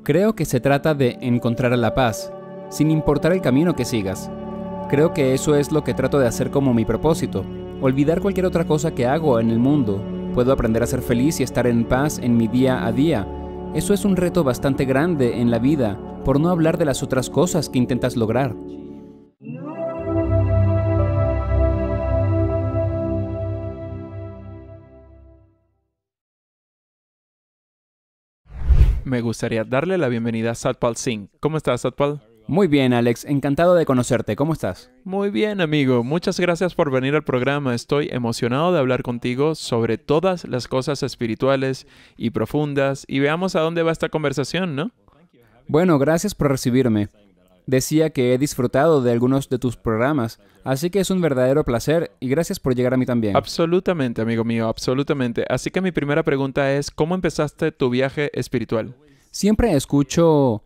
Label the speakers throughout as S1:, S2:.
S1: Creo que se trata de encontrar la paz, sin importar el camino que sigas. Creo que eso es lo que trato de hacer como mi propósito, olvidar cualquier otra cosa que hago en el mundo. Puedo aprender a ser feliz y estar en paz en mi día a día. Eso es un reto bastante grande en la vida, por no hablar de las otras cosas que intentas lograr.
S2: Me gustaría darle la bienvenida a Satpal Singh. ¿Cómo estás, Satpal?
S1: Muy bien, Alex. Encantado de conocerte. ¿Cómo estás?
S2: Muy bien, amigo. Muchas gracias por venir al programa. Estoy emocionado de hablar contigo sobre todas las cosas espirituales y profundas. Y veamos a dónde va esta conversación, ¿no?
S1: Bueno, gracias por recibirme. Decía que he disfrutado de algunos de tus programas, así que es un verdadero placer y gracias por llegar a mí también.
S2: Absolutamente, amigo mío, absolutamente. Así que mi primera pregunta es, ¿cómo empezaste tu viaje espiritual?
S1: Siempre escucho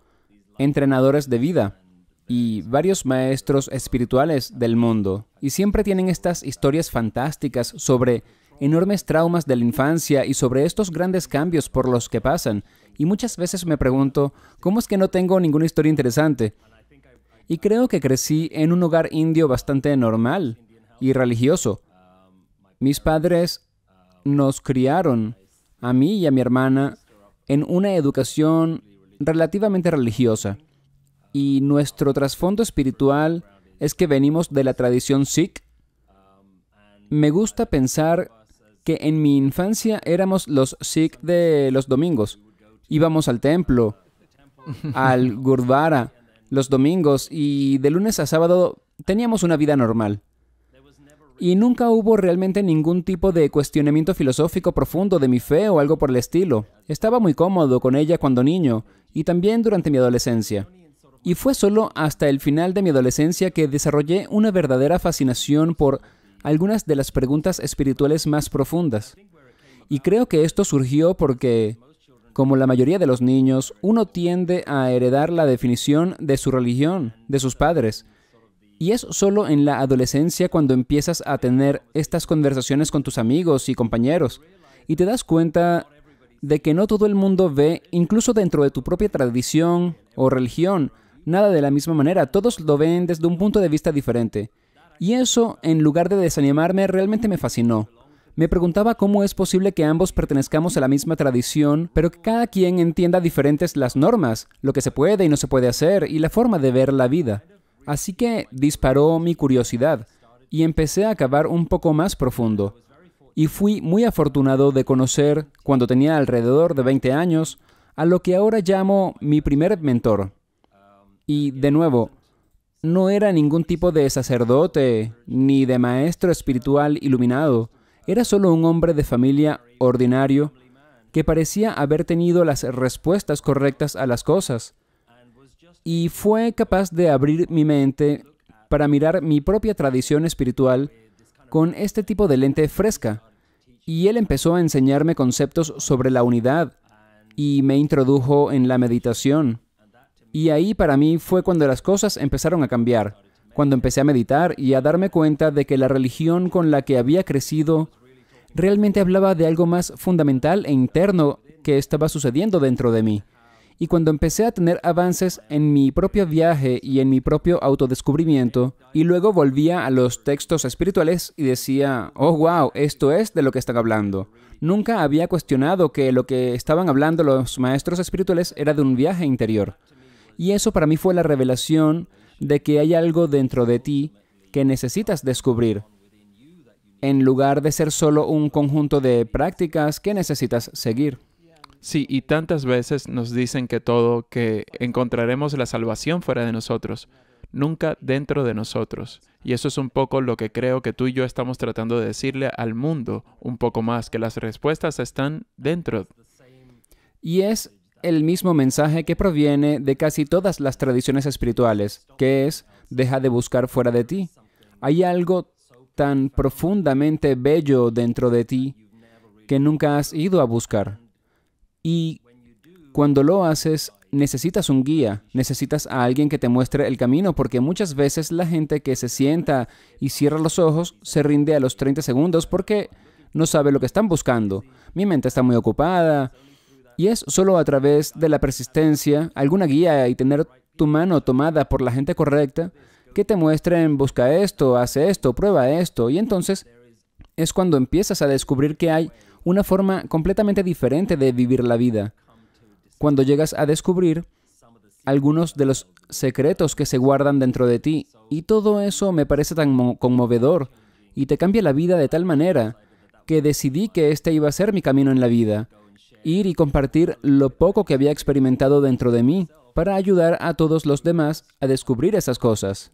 S1: entrenadores de vida y varios maestros espirituales del mundo, y siempre tienen estas historias fantásticas sobre enormes traumas de la infancia y sobre estos grandes cambios por los que pasan. Y muchas veces me pregunto, ¿cómo es que no tengo ninguna historia interesante? Y creo que crecí en un hogar indio bastante normal y religioso. Mis padres nos criaron, a mí y a mi hermana, en una educación relativamente religiosa. Y nuestro trasfondo espiritual es que venimos de la tradición Sikh. Me gusta pensar que en mi infancia éramos los Sikh de los domingos. Íbamos al templo, al Gurdwara, los domingos, y de lunes a sábado teníamos una vida normal. Y nunca hubo realmente ningún tipo de cuestionamiento filosófico profundo de mi fe o algo por el estilo. Estaba muy cómodo con ella cuando niño y también durante mi adolescencia. Y fue solo hasta el final de mi adolescencia que desarrollé una verdadera fascinación por algunas de las preguntas espirituales más profundas. Y creo que esto surgió porque, como la mayoría de los niños, uno tiende a heredar la definición de su religión, de sus padres. Y es solo en la adolescencia cuando empiezas a tener estas conversaciones con tus amigos y compañeros, y te das cuenta de que no todo el mundo ve, incluso dentro de tu propia tradición o religión, nada de la misma manera. Todos lo ven desde un punto de vista diferente. Y eso, en lugar de desanimarme, realmente me fascinó. Me preguntaba cómo es posible que ambos pertenezcamos a la misma tradición, pero que cada quien entienda diferentes las normas, lo que se puede y no se puede hacer, y la forma de ver la vida. Así que disparó mi curiosidad, y empecé a cavar un poco más profundo. Y fui muy afortunado de conocer, cuando tenía alrededor de 20 años, a lo que ahora llamo mi primer mentor. Y, de nuevo, no era ningún tipo de sacerdote, ni de maestro espiritual iluminado. Era solo un hombre de familia ordinario que parecía haber tenido las respuestas correctas a las cosas. Y fue capaz de abrir mi mente para mirar mi propia tradición espiritual con este tipo de lente fresca. Y él empezó a enseñarme conceptos sobre la unidad y me introdujo en la meditación. Y ahí para mí fue cuando las cosas empezaron a cambiar, cuando empecé a meditar y a darme cuenta de que la religión con la que había crecido realmente hablaba de algo más fundamental e interno que estaba sucediendo dentro de mí. Y cuando empecé a tener avances en mi propio viaje y en mi propio autodescubrimiento, y luego volvía a los textos espirituales y decía, oh, wow, esto es de lo que están hablando. Nunca había cuestionado que lo que estaban hablando los maestros espirituales era de un viaje interior. Y eso para mí fue la revelación de que hay algo dentro de ti que necesitas descubrir, en lugar de ser solo un conjunto de prácticas que necesitas seguir.
S2: Sí, y tantas veces nos dicen que encontraremos la salvación fuera de nosotros, nunca dentro de nosotros. Y eso es un poco lo que creo que tú y yo estamos tratando de decirle al mundo un poco más, que las respuestas están dentro.
S1: Y es el mismo mensaje que proviene de casi todas las tradiciones espirituales, que es, deja de buscar fuera de ti. Hay algo tan profundamente bello dentro de ti que nunca has ido a buscar. Y cuando lo haces, necesitas un guía, necesitas a alguien que te muestre el camino, porque muchas veces la gente que se sienta y cierra los ojos se rinde a los 30 segundos porque no sabe lo que están buscando. Mi mente está muy ocupada, Y es solo a través de la persistencia, alguna guía y tener tu mano tomada por la gente correcta que te muestren, busca esto, hace esto, prueba esto. Y entonces es cuando empiezas a descubrir que hay una forma completamente diferente de vivir la vida. Cuando llegas a descubrir algunos de los secretos que se guardan dentro de ti. Y todo eso me parece tan conmovedor y te cambia la vida de tal manera que decidí que este iba a ser mi camino en la vida. Ir y compartir lo poco que había experimentado dentro de mí para ayudar a todos los demás a descubrir esas cosas.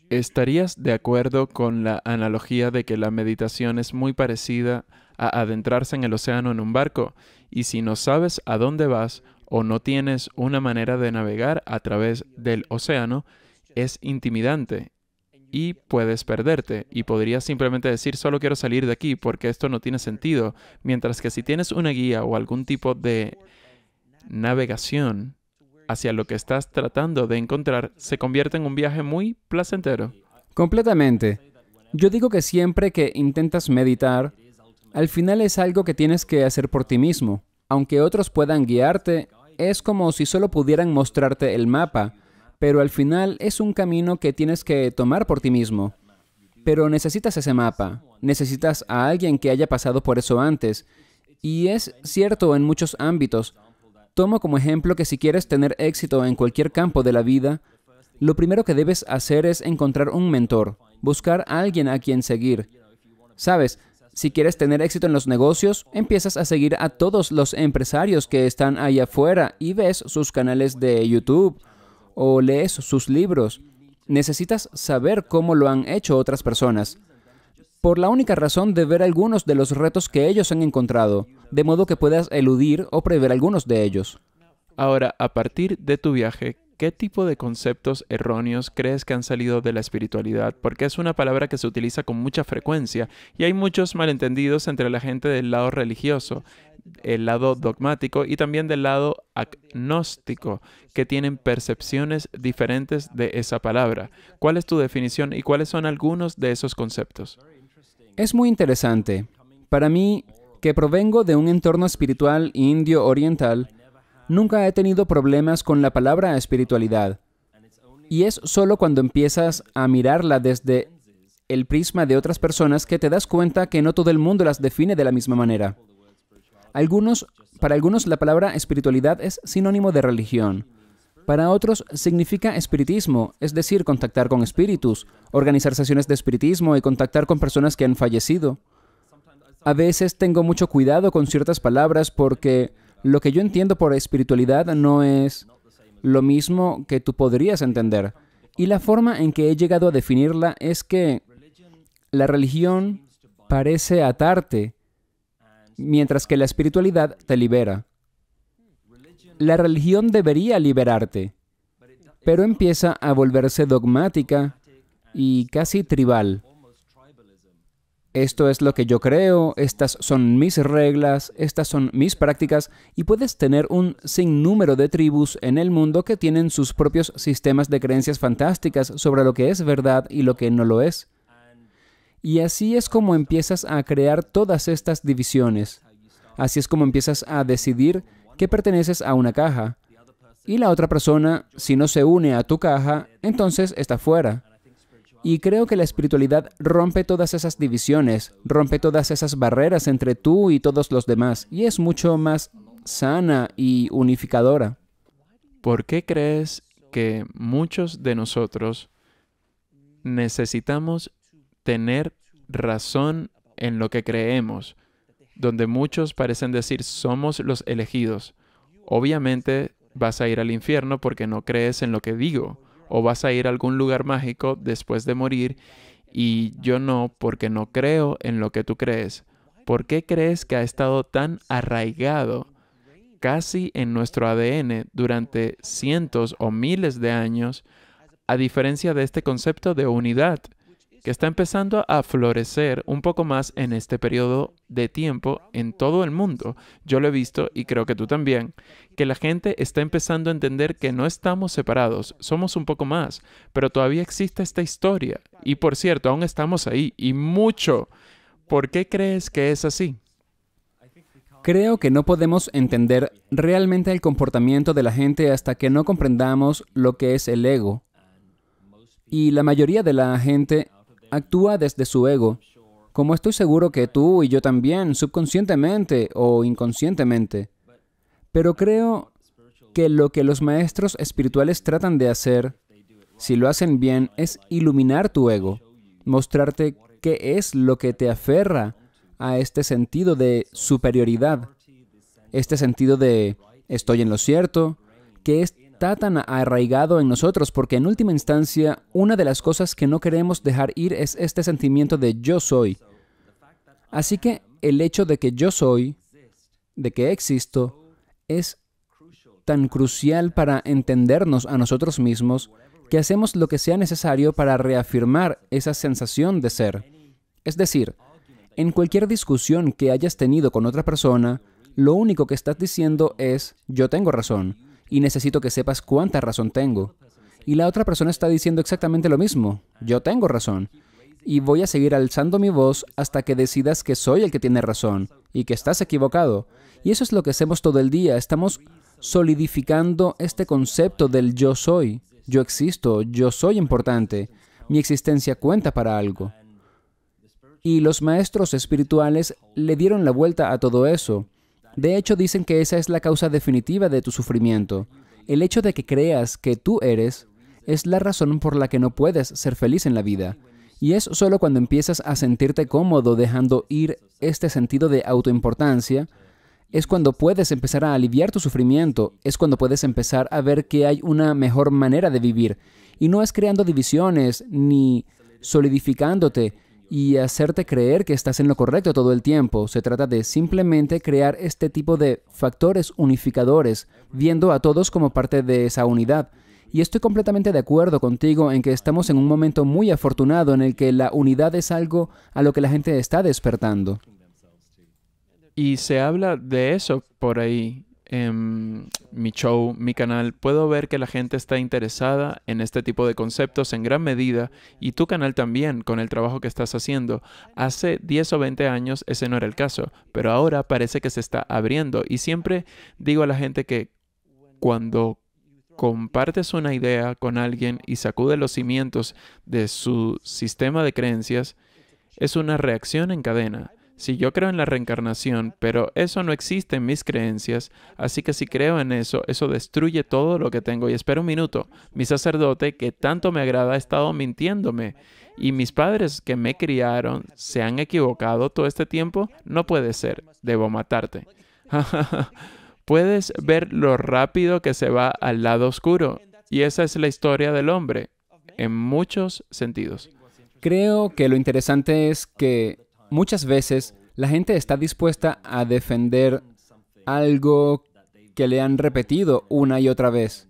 S2: ¿Estarías de acuerdo con la analogía de que la meditación es muy parecida a adentrarse en el océano en un barco? Y si no sabes a dónde vas o no tienes una manera de navegar a través del océano, es intimidante y puedes perderte. Y podrías simplemente decir, solo quiero salir de aquí porque esto no tiene sentido. Mientras que si tienes una guía o algún tipo de navegación hacia lo que estás tratando de encontrar, se convierte en un viaje muy placentero.
S1: Completamente. Yo digo que siempre que intentas meditar, al final es algo que tienes que hacer por ti mismo. Aunque otros puedan guiarte, es como si solo pudieran mostrarte el mapa, pero al final es un camino que tienes que tomar por ti mismo. Pero necesitas ese mapa, necesitas a alguien que haya pasado por eso antes. Y es cierto en muchos ámbitos. Tomo como ejemplo que si quieres tener éxito en cualquier campo de la vida, lo primero que debes hacer es encontrar un mentor, buscar a alguien a quien seguir. ¿Sabes? Si quieres tener éxito en los negocios, empiezas a seguir a todos los empresarios que están ahí afuera y ves sus canales de YouTube o lees sus libros. Necesitas saber cómo lo han hecho otras personas, por la única razón de ver algunos de los retos que ellos han encontrado, de modo que puedas eludir o prever algunos de ellos.
S2: Ahora, a partir de tu viaje, ¿qué tipo de conceptos erróneos crees que han salido de la espiritualidad? Porque es una palabra que se utiliza con mucha frecuencia y hay muchos malentendidos entre la gente del lado religioso, el lado dogmático y también del lado agnóstico, que tienen percepciones diferentes de esa palabra. ¿Cuál es tu definición y cuáles son algunos de esos conceptos?
S1: Es muy interesante. Para mí, que provengo de un entorno espiritual indio oriental, nunca he tenido problemas con la palabra espiritualidad. Y es solo cuando empiezas a mirarla desde el prisma de otras personas que te das cuenta que no todo el mundo las define de la misma manera. Para algunos la palabra espiritualidad es sinónimo de religión. Para otros significa espiritismo, es decir, contactar con espíritus, organizar sesiones de espiritismo y contactar con personas que han fallecido. A veces tengo mucho cuidado con ciertas palabras porque lo que yo entiendo por espiritualidad no es lo mismo que tú podrías entender. Y la forma en que he llegado a definirla es que la religión parece atarte, mientras que la espiritualidad te libera. La religión debería liberarte, pero empieza a volverse dogmática y casi tribal. Esto es lo que yo creo, estas son mis reglas, estas son mis prácticas, y puedes tener un sinnúmero de tribus en el mundo que tienen sus propios sistemas de creencias fantásticas sobre lo que es verdad y lo que no lo es. Y así es como empiezas a crear todas estas divisiones. Así es como empiezas a decidir que perteneces a una caja. Y la otra persona, si no se une a tu caja, entonces está fuera. Y creo que la espiritualidad rompe todas esas divisiones, rompe todas esas barreras entre tú y todos los demás, y es mucho más sana y unificadora.
S2: ¿Por qué crees que muchos de nosotros necesitamos tener razón en lo que creemos, donde muchos parecen decir somos los elegidos? Obviamente vas a ir al infierno porque no crees en lo que digo, o vas a ir a algún lugar mágico después de morir y yo no porque no creo en lo que tú crees. ¿Por qué crees que ha estado tan arraigado casi en nuestro ADN durante cientos o miles de años, a diferencia de este concepto de unidad, que está empezando a florecer un poco más en este periodo de tiempo en todo el mundo? Yo lo he visto y creo que tú también, que la gente está empezando a entender que no estamos separados, somos un poco más, pero todavía existe esta historia. Y por cierto, aún estamos ahí, y mucho. ¿Por qué crees que es así?
S1: Creo que no podemos entender realmente el comportamiento de la gente hasta que no comprendamos lo que es el ego. Y la mayoría de la gente actúa desde su ego, como estoy seguro que tú y yo también, subconscientemente o inconscientemente. Pero creo que lo que los maestros espirituales tratan de hacer, si lo hacen bien, es iluminar tu ego, mostrarte qué es lo que te aferra a este sentido de superioridad, este sentido de estoy en lo cierto, que está tan arraigado en nosotros, porque en última instancia, una de las cosas que no queremos dejar ir es este sentimiento de yo soy. Así que el hecho de que yo soy, de que existo, es tan crucial para entendernos a nosotros mismos que hacemos lo que sea necesario para reafirmar esa sensación de ser. Es decir, en cualquier discusión que hayas tenido con otra persona, lo único que estás diciendo es, yo tengo razón, y necesito que sepas cuánta razón tengo. Y la otra persona está diciendo exactamente lo mismo, yo tengo razón, y voy a seguir alzando mi voz hasta que decidas que soy el que tiene razón, y que estás equivocado. Y eso es lo que hacemos todo el día, estamos solidificando este concepto del yo soy, yo existo, yo soy importante, mi existencia cuenta para algo. Y los maestros espirituales le dieron la vuelta a todo eso. De hecho, dicen que esa es la causa definitiva de tu sufrimiento. El hecho de que creas que tú eres es la razón por la que no puedes ser feliz en la vida. Y es solo cuando empiezas a sentirte cómodo dejando ir este sentido de autoimportancia, es cuando puedes empezar a aliviar tu sufrimiento, es cuando puedes empezar a ver que hay una mejor manera de vivir. Y no es creando divisiones, ni solidificándote, y hacerte creer que estás en lo correcto todo el tiempo. Se trata de simplemente crear este tipo de factores unificadores, viendo a todos como parte de esa unidad. Y estoy completamente de acuerdo contigo en que estamos en un momento muy afortunado en el que la unidad es algo a lo que la gente está despertando.
S2: Y se habla de eso por ahí. En mi show, mi canal, puedo ver que la gente está interesada en este tipo de conceptos en gran medida, y tu canal también, con el trabajo que estás haciendo. Hace 10 o 20 años ese no era el caso, pero ahora parece que se está abriendo. Y siempre digo a la gente que cuando compartes una idea con alguien y sacude los cimientos de su sistema de creencias, es una reacción en cadena. Si yo creo en la reencarnación, pero eso no existe en mis creencias, así que si creo en eso, eso destruye todo lo que tengo. Y espera un minuto, mi sacerdote, que tanto me agrada, ha estado mintiéndome. Y mis padres que me criaron se han equivocado todo este tiempo. No puede ser, debo matarte. Puedes ver lo rápido que se va al lado oscuro. Y esa es la historia del hombre, en muchos sentidos.
S1: Creo que lo interesante es que muchas veces la gente está dispuesta a defender algo que le han repetido una y otra vez.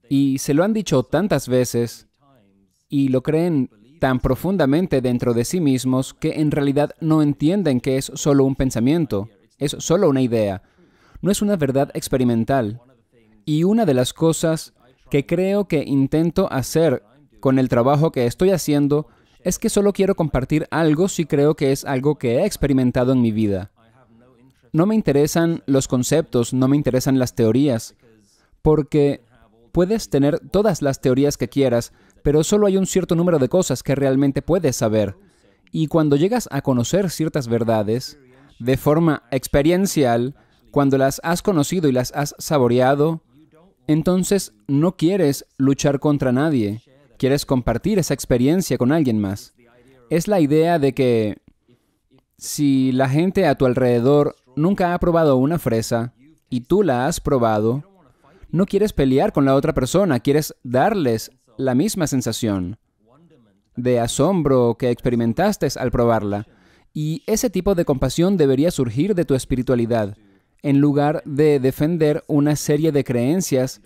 S1: Y se lo han dicho tantas veces y lo creen tan profundamente dentro de sí mismos que en realidad no entienden que es solo un pensamiento, es solo una idea, no es una verdad experimental. Y una de las cosas que creo que intento hacer con el trabajo que estoy haciendo es que solo quiero compartir algo si creo que es algo que he experimentado en mi vida. No me interesan los conceptos, no me interesan las teorías, porque puedes tener todas las teorías que quieras, pero solo hay un cierto número de cosas que realmente puedes saber. Y cuando llegas a conocer ciertas verdades, de forma experiencial, cuando las has conocido y las has saboreado, entonces no quieres luchar contra nadie. Quieres compartir esa experiencia con alguien más. Es la idea de que si la gente a tu alrededor nunca ha probado una fresa y tú la has probado, no quieres pelear con la otra persona, quieres darles la misma sensación de asombro que experimentaste al probarla. Y ese tipo de compasión debería surgir de tu espiritualidad, en lugar de defender una serie de creencias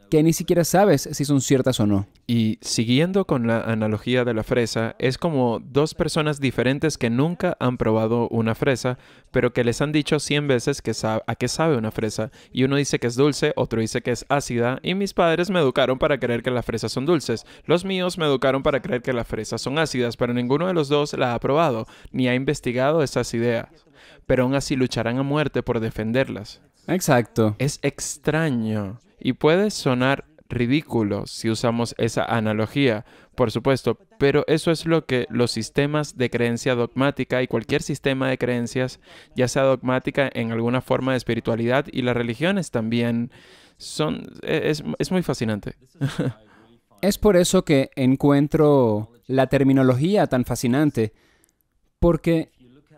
S1: que ni siquiera sabes si son ciertas o no.
S2: Y siguiendo con la analogía de la fresa, es como dos personas diferentes que nunca han probado una fresa, pero que les han dicho 100 veces a qué sabe una fresa. Y uno dice que es dulce, otro dice que es ácida, y mis padres me educaron para creer que las fresas son dulces. Los míos me educaron para creer que las fresas son ácidas, pero ninguno de los dos la ha probado, ni ha investigado esas ideas. Pero aún así lucharán a muerte por defenderlas.
S1: Exacto.
S2: Es extraño y puede sonar ridículo si usamos esa analogía, por supuesto, pero eso es lo que los sistemas de creencia dogmática y cualquier sistema de creencias, ya sea dogmática en alguna forma de espiritualidad y las religiones también, es muy fascinante.
S1: Es por eso que encuentro la terminología tan fascinante, porque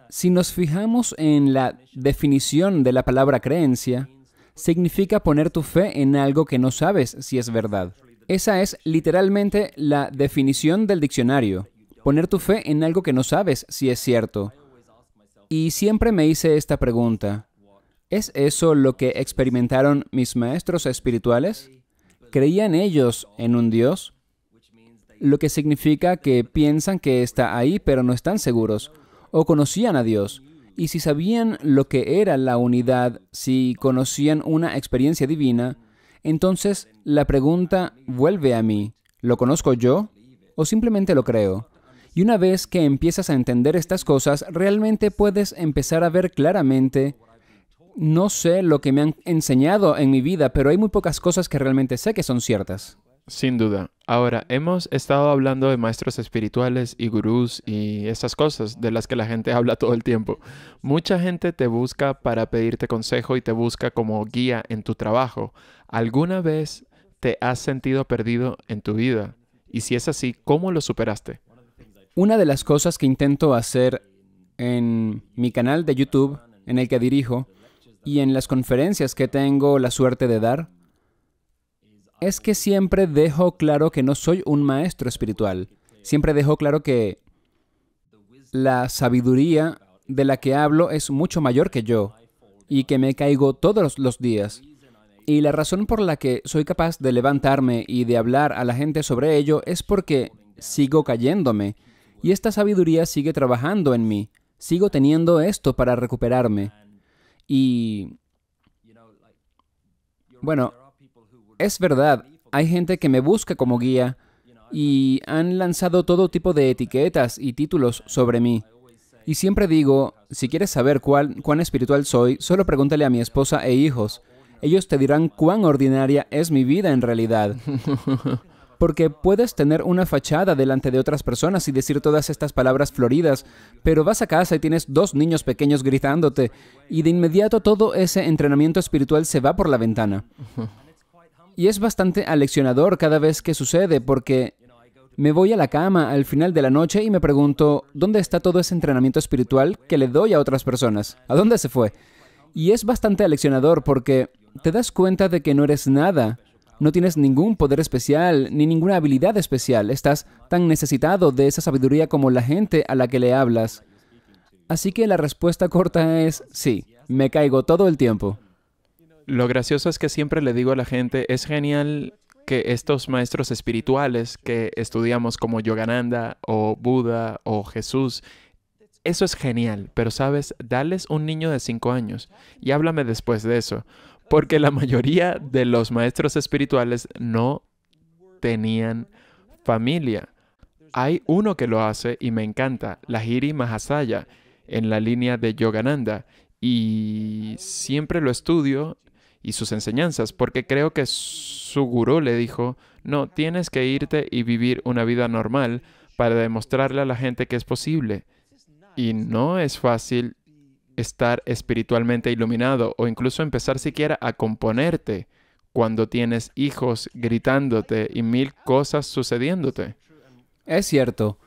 S1: si nos fijamos en la definición de la palabra creencia, significa poner tu fe en algo que no sabes si es verdad. Esa es literalmente la definición del diccionario. Poner tu fe en algo que no sabes si es cierto. Y siempre me hice esta pregunta. ¿Es eso lo que experimentaron mis maestros espirituales? ¿Creían ellos en un Dios? Lo que significa que piensan que está ahí, pero no están seguros. O conocían a Dios. Y si sabían lo que era la unidad, si conocían una experiencia divina, entonces la pregunta vuelve a mí. ¿Lo conozco yo? ¿O simplemente lo creo? Y una vez que empiezas a entender estas cosas, realmente puedes empezar a ver claramente. No sé lo que me han enseñado en mi vida, pero hay muy pocas cosas que realmente sé que son ciertas.
S2: Sin duda. Ahora, hemos estado hablando de maestros espirituales y gurús y esas cosas de las que la gente habla todo el tiempo. Mucha gente te busca para pedirte consejo y te busca como guía en tu trabajo. ¿Alguna vez te has sentido perdido en tu vida? Y si es así, ¿cómo lo superaste?
S1: Una de las cosas que intento hacer en mi canal de YouTube, en el que dirijo, y en las conferencias que tengo la suerte de dar, es que siempre dejo claro que no soy un maestro espiritual. Siempre dejo claro que la sabiduría de la que hablo es mucho mayor que yo y que me caigo todos los días. Y la razón por la que soy capaz de levantarme y de hablar a la gente sobre ello es porque sigo cayéndome y esta sabiduría sigue trabajando en mí. Sigo teniendo esto para recuperarme. Y bueno, es verdad, hay gente que me busca como guía y han lanzado todo tipo de etiquetas y títulos sobre mí. Y siempre digo, si quieres saber cuán espiritual soy, solo pregúntale a mi esposa e hijos. Ellos te dirán cuán ordinaria es mi vida en realidad. Porque puedes tener una fachada delante de otras personas y decir todas estas palabras floridas, pero vas a casa y tienes 2 niños pequeños gritándote, y de inmediato todo ese entrenamiento espiritual se va por la ventana. Y es bastante aleccionador cada vez que sucede, porque me voy a la cama al final de la noche y me pregunto, ¿dónde está todo ese entrenamiento espiritual que le doy a otras personas? ¿A dónde se fue? Y es bastante aleccionador porque te das cuenta de que no eres nada. No tienes ningún poder especial, ni ninguna habilidad especial. Estás tan necesitado de esa sabiduría como la gente a la que le hablas. Así que la respuesta corta es sí, me caigo todo el tiempo.
S2: Lo gracioso es que siempre le digo a la gente, es genial que estos maestros espirituales que estudiamos como Yogananda o Buda o Jesús, eso es genial, pero sabes, dales un niño de 5 años y háblame después de eso. Porque la mayoría de los maestros espirituales no tenían familia. Hay uno que lo hace y me encanta, Lahiri Mahasaya, en la línea de Yogananda. Y siempre lo estudio y sus enseñanzas, porque creo que su gurú le dijo, no, tienes que irte y vivir una vida normal para demostrarle a la gente que es posible. Y no es fácil estar espiritualmente iluminado o incluso empezar siquiera a componerte cuando tienes hijos gritándote y 1000 cosas sucediéndote.
S1: Es cierto.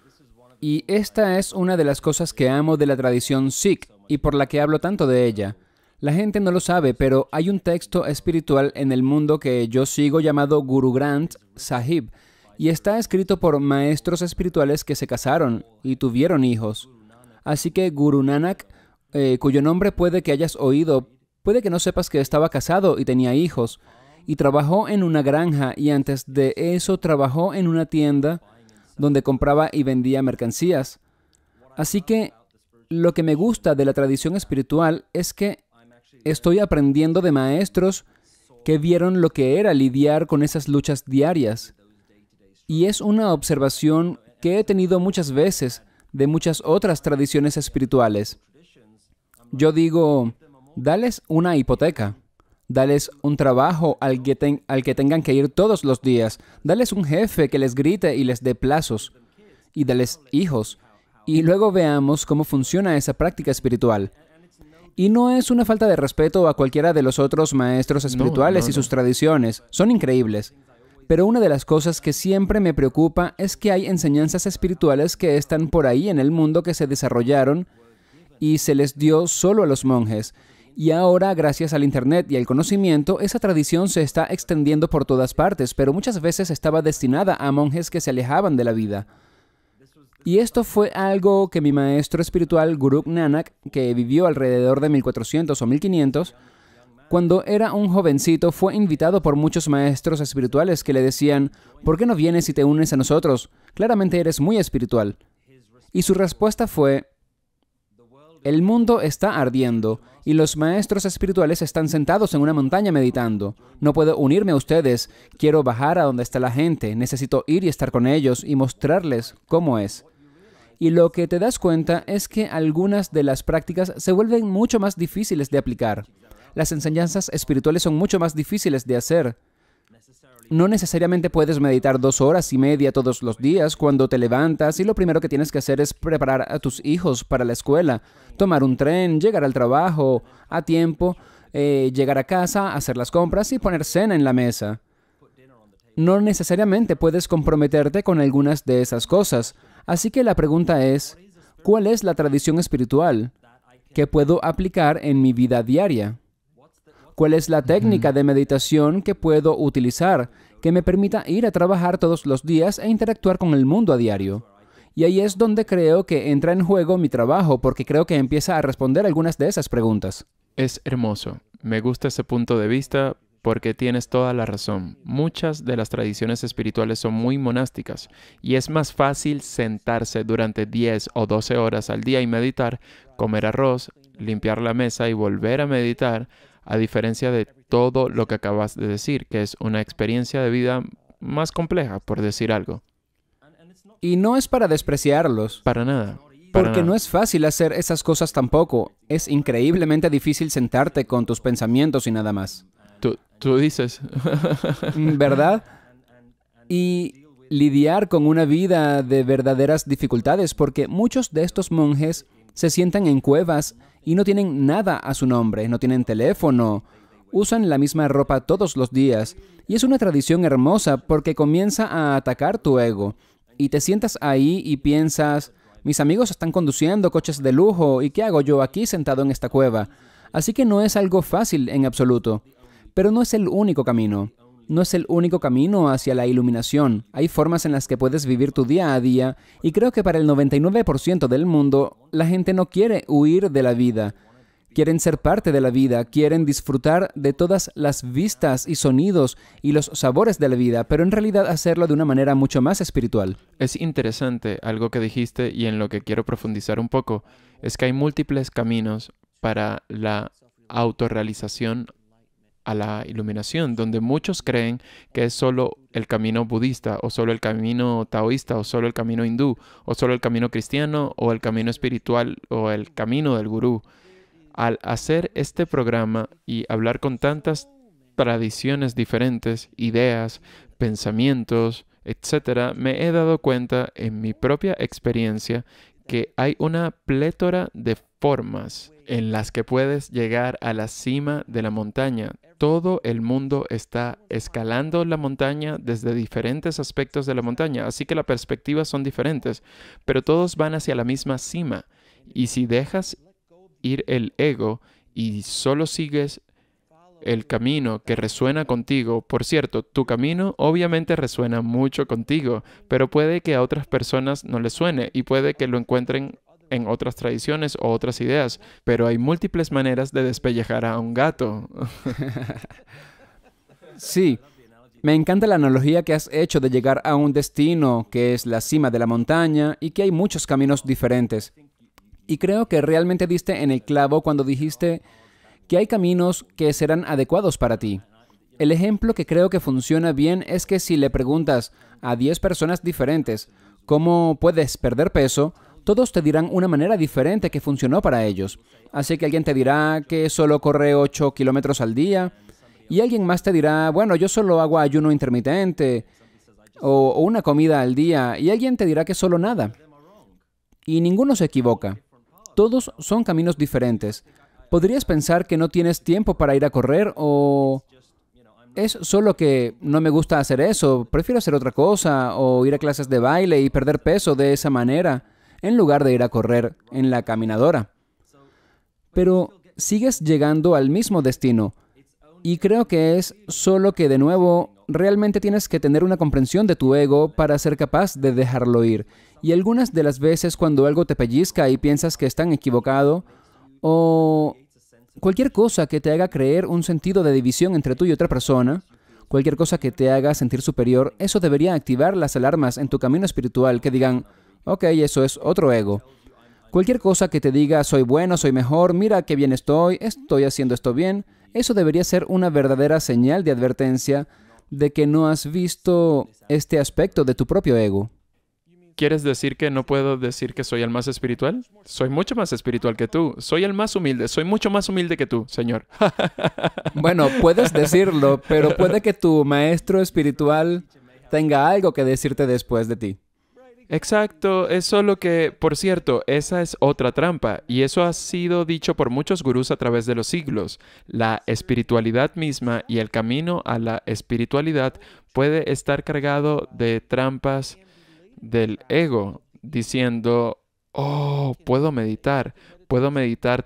S1: Y esta es una de las cosas que amo de la tradición Sikh y por la que hablo tanto de ella. La gente no lo sabe, pero hay un texto espiritual en el mundo que yo sigo llamado Guru Granth Sahib y está escrito por maestros espirituales que se casaron y tuvieron hijos. Así que Guru Nanak, cuyo nombre puede que hayas oído, puede que no sepas que estaba casado y tenía hijos. y trabajó en una granja y antes de eso trabajó en una tienda donde compraba y vendía mercancías. Así que lo que me gusta de la tradición espiritual es que estoy aprendiendo de maestros que vieron lo que era lidiar con esas luchas diarias. Y es una observación que he tenido muchas veces de muchas otras tradiciones espirituales. Yo digo, dales una hipoteca, dales un trabajo al que tengan que ir todos los días, dales un jefe que les grite y les dé plazos, y dales hijos, y luego veamos cómo funciona esa práctica espiritual. Y no es una falta de respeto a cualquiera de los otros maestros espirituales y sus tradiciones, son increíbles. Pero una de las cosas que siempre me preocupa es que hay enseñanzas espirituales que están por ahí en el mundo que se desarrollaron y se les dio solo a los monjes. Y ahora, gracias al Internet y al conocimiento, esa tradición se está extendiendo por todas partes, pero muchas veces estaba destinada a monjes que se alejaban de la vida. Y esto fue algo que mi maestro espiritual, Guru Nanak, que vivió alrededor de 1400 o 1500, cuando era un jovencito, fue invitado por muchos maestros espirituales que le decían, ¿por qué no vienes y te unes a nosotros? Claramente eres muy espiritual. Y su respuesta fue, el mundo está ardiendo y los maestros espirituales están sentados en una montaña meditando. No puedo unirme a ustedes. Quiero bajar a donde está la gente. Necesito ir y estar con ellos y mostrarles cómo es. Y lo que te das cuenta es que algunas de las prácticas se vuelven mucho más difíciles de aplicar. Las enseñanzas espirituales son mucho más difíciles de hacer. No necesariamente puedes meditar 2 horas y media todos los días cuando te levantas y lo primero que tienes que hacer es preparar a tus hijos para la escuela, tomar un tren, llegar al trabajo a tiempo, llegar a casa, hacer las compras y poner cena en la mesa. No necesariamente puedes comprometerte con algunas de esas cosas. Así que la pregunta es, ¿cuál es la tradición espiritual que puedo aplicar en mi vida diaria? ¿Cuál es la técnica de meditación que puedo utilizar que me permita ir a trabajar todos los días e interactuar con el mundo a diario? Y ahí es donde creo que entra en juego mi trabajo, porque creo que empieza a responder algunas de esas preguntas.
S2: Es hermoso. Me gusta ese punto de vista porque tienes toda la razón. Muchas de las tradiciones espirituales son muy monásticas y es más fácil sentarse durante 10 o 12 horas al día y meditar, comer arroz, limpiar la mesa y volver a meditar, a diferencia de todo lo que acabas de decir, que es una experiencia de vida más compleja, por decir algo.
S1: Y no es para despreciarlos.
S2: Para nada.
S1: Porque no es fácil hacer esas cosas tampoco. Es increíblemente difícil sentarte con tus pensamientos y nada más.
S2: Tú dices.
S1: ¿Verdad? Y lidiar con una vida de verdaderas dificultades, porque muchos de estos monjes se sientan en cuevas y no tienen nada a su nombre, no tienen teléfono, usan la misma ropa todos los días. Y es una tradición hermosa porque comienza a atacar tu ego. Y te sientas ahí y piensas, mis amigos están conduciendo coches de lujo, ¿y qué hago yo aquí sentado en esta cueva? Así que no es algo fácil en absoluto. Pero no es el único camino. No es el único camino hacia la iluminación. Hay formas en las que puedes vivir tu día a día y creo que para el 99% del mundo, la gente no quiere huir de la vida. Quieren ser parte de la vida, quieren disfrutar de todas las vistas y sonidos y los sabores de la vida, pero en realidad hacerlo de una manera mucho más espiritual.
S2: Es interesante algo que dijiste y en lo que quiero profundizar un poco, es que hay múltiples caminos para la autorrealización a la iluminación, donde muchos creen que es solo el camino budista, o solo el camino taoísta, o solo el camino hindú, o solo el camino cristiano, o el camino espiritual, o el camino del gurú. Al hacer este programa y hablar con tantas tradiciones diferentes, ideas, pensamientos, etcétera, me he dado cuenta en mi propia experiencia que hay una plétora de formas en las que puedes llegar a la cima de la montaña. Todo el mundo está escalando la montaña desde diferentes aspectos de la montaña, así que las perspectivas son diferentes, pero todos van hacia la misma cima. Y si dejas ir el ego y solo sigues el camino que resuena contigo, por cierto, tu camino obviamente resuena mucho contigo, pero puede que a otras personas no les suene y puede que lo encuentren en otras tradiciones o otras ideas, pero hay múltiples maneras de despellejar a un gato.
S1: Sí, me encanta la analogía que has hecho de llegar a un destino que es la cima de la montaña y que hay muchos caminos diferentes. Y creo que realmente diste en el clavo cuando dijiste que hay caminos que serán adecuados para ti. El ejemplo que creo que funciona bien es que si le preguntas a 10 personas diferentes cómo puedes perder peso, todos te dirán una manera diferente que funcionó para ellos. Así que alguien te dirá que solo corre 8 kilómetros al día, y alguien más te dirá, bueno, yo solo hago ayuno intermitente, o una comida al día, y alguien te dirá que solo nada. Y ninguno se equivoca. Todos son caminos diferentes. Podrías pensar que no tienes tiempo para ir a correr, o es solo que no me gusta hacer eso, prefiero hacer otra cosa, o ir a clases de baile y perder peso de esa manera, en lugar de ir a correr en la caminadora. Pero sigues llegando al mismo destino. Y creo que es solo que, de nuevo, realmente tienes que tener una comprensión de tu ego para ser capaz de dejarlo ir. Y algunas de las veces cuando algo te pellizca y piensas que están equivocado, o cualquier cosa que te haga creer un sentido de división entre tú y otra persona, cualquier cosa que te haga sentir superior, eso debería activar las alarmas en tu camino espiritual que digan, ok, eso es otro ego. Cualquier cosa que te diga, soy bueno, soy mejor, mira qué bien estoy haciendo esto bien, eso debería ser una verdadera señal de advertencia de que no has visto este aspecto de tu propio ego.
S2: ¿Quieres decir que no puedo decir que soy el más espiritual? Soy mucho más espiritual que tú. Soy el más humilde. Soy mucho más humilde que tú, Señor.
S1: Bueno, puedes decirlo, pero puede que tu maestro espiritual tenga algo que decirte después de ti.
S2: Exacto, es solo que, por cierto, esa es otra trampa, y eso ha sido dicho por muchos gurús a través de los siglos. La espiritualidad misma y el camino a la espiritualidad puede estar cargado de trampas del ego, diciendo, oh, puedo meditar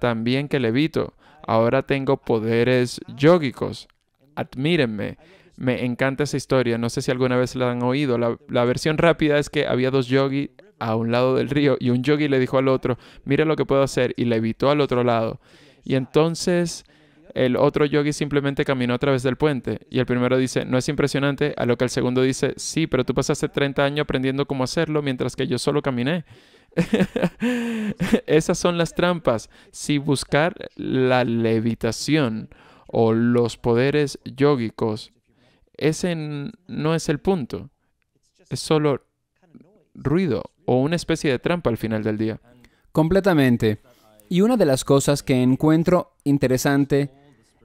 S2: tan bien que levito, ahora tengo poderes yógicos, admírenme. Me encanta esa historia, no sé si alguna vez la han oído. La versión rápida es que había dos yogis a un lado del río y un yogi le dijo al otro, mira lo que puedo hacer, y levitó al otro lado. Y entonces el otro yogi simplemente caminó a través del puente y el primero dice, ¿no es impresionante? A lo que el segundo dice, sí, pero tú pasaste 30 años aprendiendo cómo hacerlo mientras que yo solo caminé. Esas son las trampas. Si buscar la levitación o los poderes yógicos, ese no es el punto. Es solo ruido o una especie de trampa al final del día.
S1: Completamente. Y una de las cosas que encuentro interesante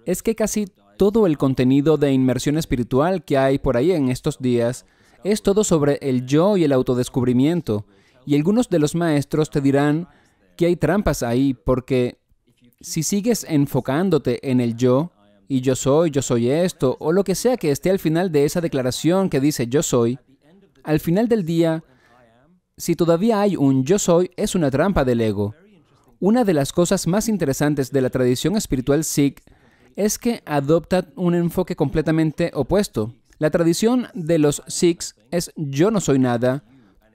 S1: es que casi todo el contenido de inmersión espiritual que hay por ahí en estos días es todo sobre el yo y el autodescubrimiento. Y algunos de los maestros te dirán que hay trampas ahí porque si sigues enfocándote en el yo, y yo soy esto, o lo que sea que esté al final de esa declaración que dice yo soy, al final del día, si todavía hay un yo soy, es una trampa del ego. Una de las cosas más interesantes de la tradición espiritual Sikh es que adopta un enfoque completamente opuesto. La tradición de los Sikhs es yo no soy nada,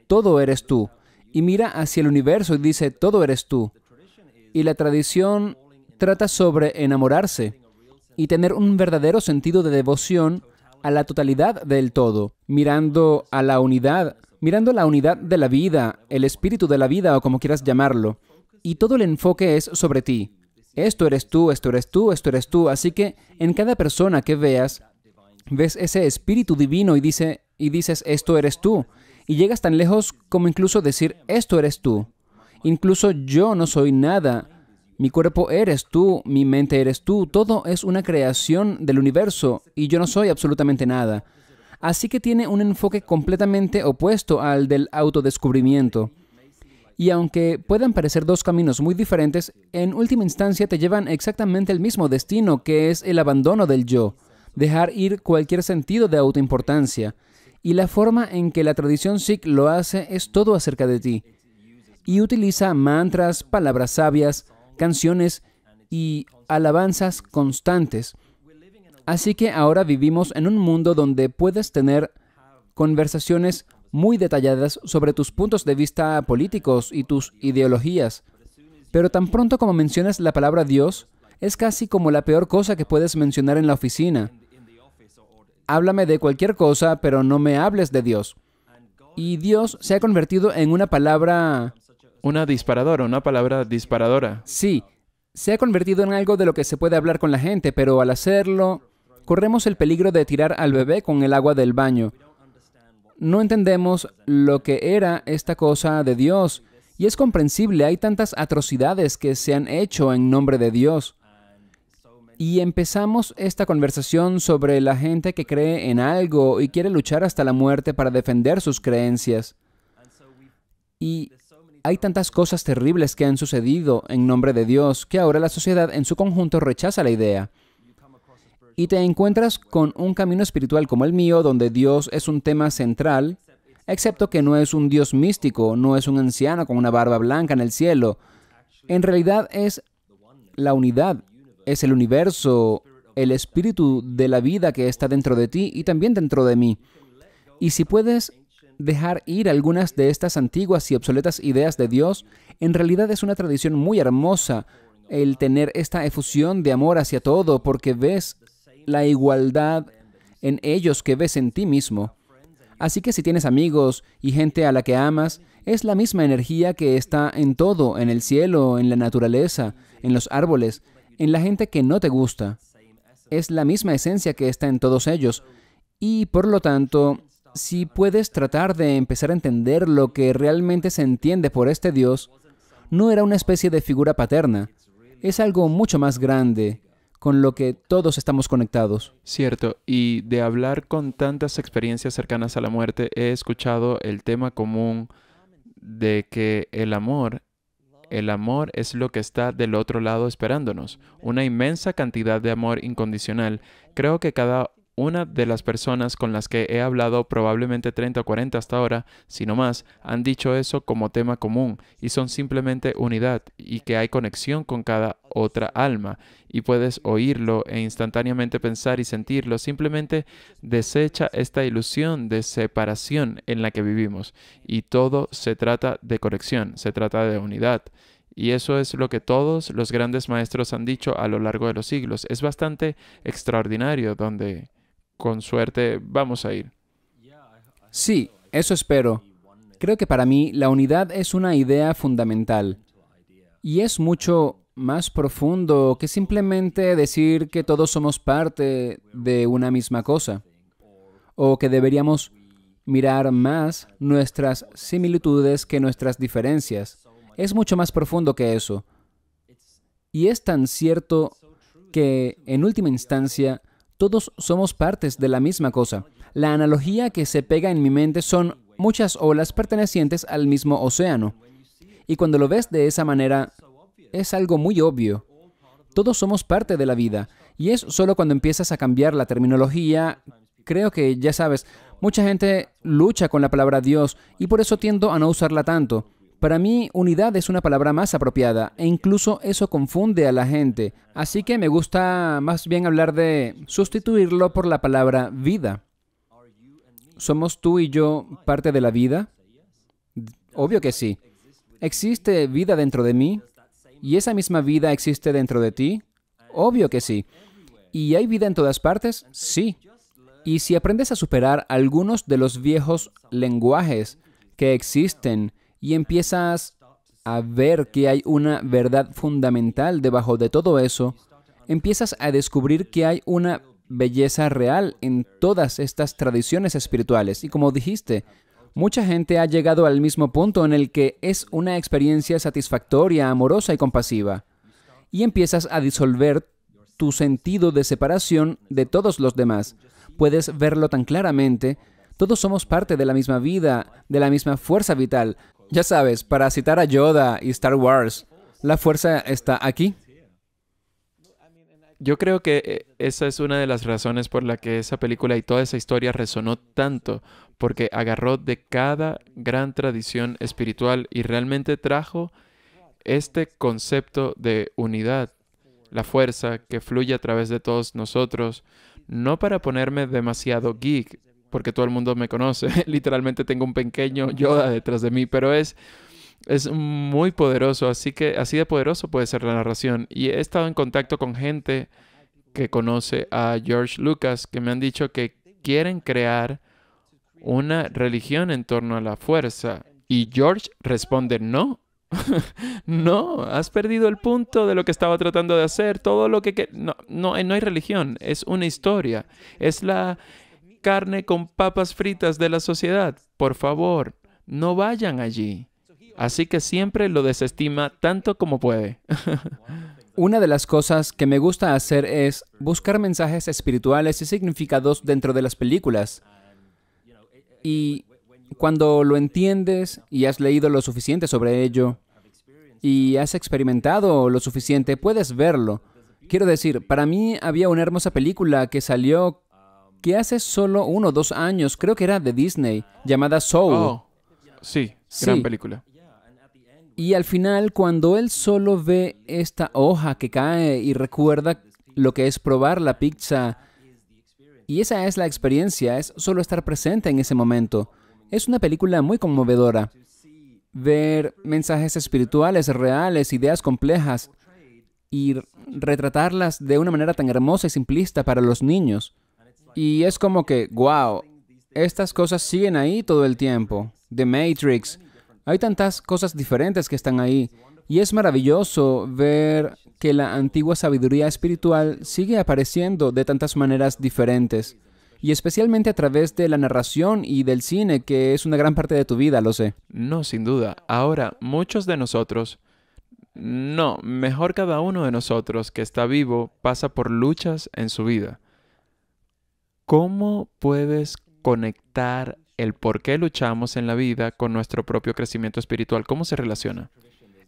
S1: todo eres tú, y mira hacia el universo y dice todo eres tú. Y la tradición trata sobre enamorarse y tener un verdadero sentido de devoción a la totalidad del todo, mirando la unidad de la vida, el espíritu de la vida o como quieras llamarlo. Y todo el enfoque es sobre ti. Esto eres tú, esto eres tú, esto eres tú. Así que en cada persona que veas, ves ese espíritu divino y dices esto eres tú. Y llegas tan lejos como incluso decir esto eres tú. Incluso yo no soy nada. Mi cuerpo eres tú, mi mente eres tú, todo es una creación del universo y yo no soy absolutamente nada. Así que tiene un enfoque completamente opuesto al del autodescubrimiento. Y aunque puedan parecer dos caminos muy diferentes, en última instancia te llevan exactamente al mismo destino, que es el abandono del yo, dejar ir cualquier sentido de autoimportancia. Y la forma en que la tradición Sikh lo hace es todo acerca de ti. Y utiliza mantras, palabras sabias, canciones y alabanzas constantes. Así que ahora vivimos en un mundo donde puedes tener conversaciones muy detalladas sobre tus puntos de vista políticos y tus ideologías. Pero tan pronto como mencionas la palabra Dios, es casi como la peor cosa que puedes mencionar en la oficina. háblame de cualquier cosa, pero no me hables de Dios. Y Dios se ha convertido en una palabra,
S2: Una disparadora, una palabra disparadora.
S1: sí, se ha convertido en algo de lo que se puede hablar con la gente, pero al hacerlo, corremos el peligro de tirar al bebé con el agua del baño. No entendemos lo que era esta cosa de Dios. Y es comprensible, hay tantas atrocidades que se han hecho en nombre de Dios. Y empezamos esta conversación sobre la gente que cree en algo y quiere luchar hasta la muerte para defender sus creencias. Y hay tantas cosas terribles que han sucedido en nombre de Dios que ahora la sociedad en su conjunto rechaza la idea. Y te encuentras con un camino espiritual como el mío, donde Dios es un tema central, excepto que no es un Dios místico, no es un anciano con una barba blanca en el cielo. En realidad es la unidad, es el universo, el espíritu de la vida que está dentro de ti y también dentro de mí. Y si puedes dejar ir algunas de estas antiguas y obsoletas ideas de Dios, en realidad es una tradición muy hermosa el tener esta efusión de amor hacia todo, porque ves la igualdad en ellos que ves en ti mismo. Así que si tienes amigos y gente a la que amas, es la misma energía que está en todo, en el cielo, en la naturaleza, en los árboles, en la gente que no te gusta. Es la misma esencia que está en todos ellos. Y por lo tanto, si puedes tratar de empezar a entender lo que realmente se entiende por este Dios, no era una especie de figura paterna. Es algo mucho más grande, con lo que todos estamos conectados.
S2: Cierto, y de hablar con tantas experiencias cercanas a la muerte, he escuchado el tema común de que el amor es lo que está del otro lado esperándonos. Una inmensa cantidad de amor incondicional. Creo que cada una de las personas con las que he hablado, probablemente 30 o 40 hasta ahora, si no más, han dicho eso como tema común y son simplemente unidad y que hay conexión con cada otra alma y puedes oírlo e instantáneamente pensar y sentirlo. Simplemente desecha esta ilusión de separación en la que vivimos y todo se trata de conexión, se trata de unidad. Y eso es lo que todos los grandes maestros han dicho a lo largo de los siglos. Es bastante extraordinario donde, con suerte, vamos a ir.
S1: Sí, eso espero. Creo que para mí la unidad es una idea fundamental. Y es mucho más profundo que simplemente decir que todos somos parte de una misma cosa. O que deberíamos mirar más nuestras similitudes que nuestras diferencias. Es mucho más profundo que eso. Y es tan cierto que, en última instancia, todos somos partes de la misma cosa. La analogía que se pega en mi mente son muchas olas pertenecientes al mismo océano. Y cuando lo ves de esa manera, es algo muy obvio. Todos somos parte de la vida. Y es solo cuando empiezas a cambiar la terminología, creo que, ya sabes, mucha gente lucha con la palabra Dios y por eso tiendo a no usarla tanto. Para mí, unidad es una palabra más apropiada e incluso eso confunde a la gente. Así que me gusta más bien hablar de sustituirlo por la palabra vida. ¿Somos tú y yo parte de la vida? Obvio que sí. ¿Existe vida dentro de mí? ¿Y esa misma vida existe dentro de ti? Obvio que sí. ¿Y hay vida en todas partes? Sí. Y si aprendes a superar algunos de los viejos lenguajes que existen y empiezas a ver que hay una verdad fundamental debajo de todo eso, empiezas a descubrir que hay una belleza real en todas estas tradiciones espirituales. Y como dijiste, mucha gente ha llegado al mismo punto en el que es una experiencia satisfactoria, amorosa y compasiva. Y empiezas a disolver tu sentido de separación de todos los demás. Puedes verlo tan claramente. Todos somos parte de la misma vida, de la misma fuerza vital. Ya sabes, para citar a Yoda y Star Wars, la fuerza está aquí.
S2: Yo creo que esa es una de las razones por la que esa película y toda esa historia resonó tanto, porque agarró de cada gran tradición espiritual y realmente trajo este concepto de unidad, la fuerza que fluye a través de todos nosotros, no para ponerme demasiado geek, porque todo el mundo me conoce, literalmente tengo un pequeño Yoda detrás de mí, pero es muy poderoso, así de poderoso puede ser la narración. Y he estado en contacto con gente que conoce a George Lucas que me han dicho que quieren crear una religión en torno a la fuerza. Y George responde, no. No, has perdido el punto de lo que estaba tratando de hacer. Todo lo que... No, no hay religión, es una historia. Es la carne con papas fritas de la sociedad. Por favor, no vayan allí. Así que siempre lo desestima tanto como puede.
S1: Una de las cosas que me gusta hacer es buscar mensajes espirituales y significados dentro de las películas. Y cuando lo entiendes y has leído lo suficiente sobre ello y has experimentado lo suficiente, puedes verlo. Quiero decir, para mí había una hermosa película que salió que hace solo 1 o 2 años, creo que era de Disney, llamada Soul.
S2: Oh, sí, gran película.
S1: Y al final, cuando él solo ve esta hoja que cae y recuerda lo que es probar la pizza, y esa es la experiencia, es solo estar presente en ese momento. Es una película muy conmovedora. Ver mensajes espirituales reales, ideas complejas, y retratarlas de una manera tan hermosa y simplista para los niños. Y es como que, wow, estas cosas siguen ahí todo el tiempo. The Matrix. Hay tantas cosas diferentes que están ahí. Y es maravilloso ver que la antigua sabiduría espiritual sigue apareciendo de tantas maneras diferentes. Y especialmente a través de la narración y del cine, que es una gran parte de tu vida, lo sé.
S2: No, sin duda. Ahora, muchos de nosotros, no, mejor cada uno de nosotros que está vivo pasa por luchas en su vida. ¿Cómo puedes conectar el por qué luchamos en la vida con nuestro propio crecimiento espiritual? ¿Cómo se relaciona?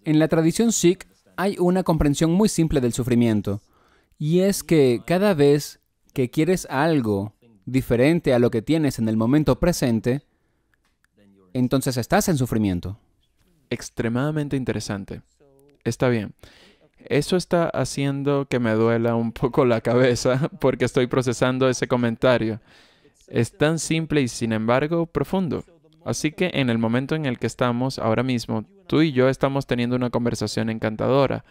S1: En la tradición Sikh hay una comprensión muy simple del sufrimiento. Y es que cada vez que quieres algo diferente a lo que tienes en el momento presente, entonces estás en sufrimiento.
S2: Extremadamente interesante. Está bien. Eso está haciendo que me duela un poco la cabeza porque estoy procesando ese comentario. Es tan simple y sin embargo profundo. Así que en el momento en el que estamos ahora mismo, tú y yo estamos teniendo una conversación encantadora.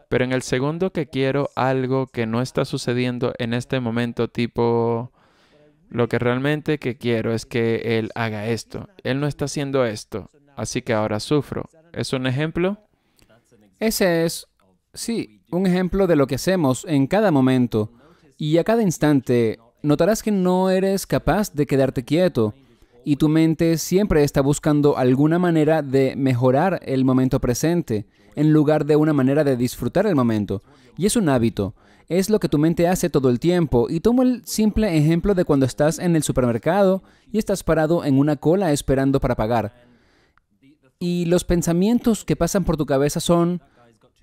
S2: Pero en el segundo que quiero algo que no está sucediendo en este momento, tipo, lo que realmente que quiero es que él haga esto. Él no está haciendo esto, así que ahora sufro. ¿Es un ejemplo?
S1: Ese es, sí, un ejemplo de lo que hacemos en cada momento. Y a cada instante notarás que no eres capaz de quedarte quieto. Y tu mente siempre está buscando alguna manera de mejorar el momento presente, en lugar de una manera de disfrutar el momento. Y es un hábito. Es lo que tu mente hace todo el tiempo. Y tomo el simple ejemplo de cuando estás en el supermercado y estás parado en una cola esperando para pagar. Y los pensamientos que pasan por tu cabeza son: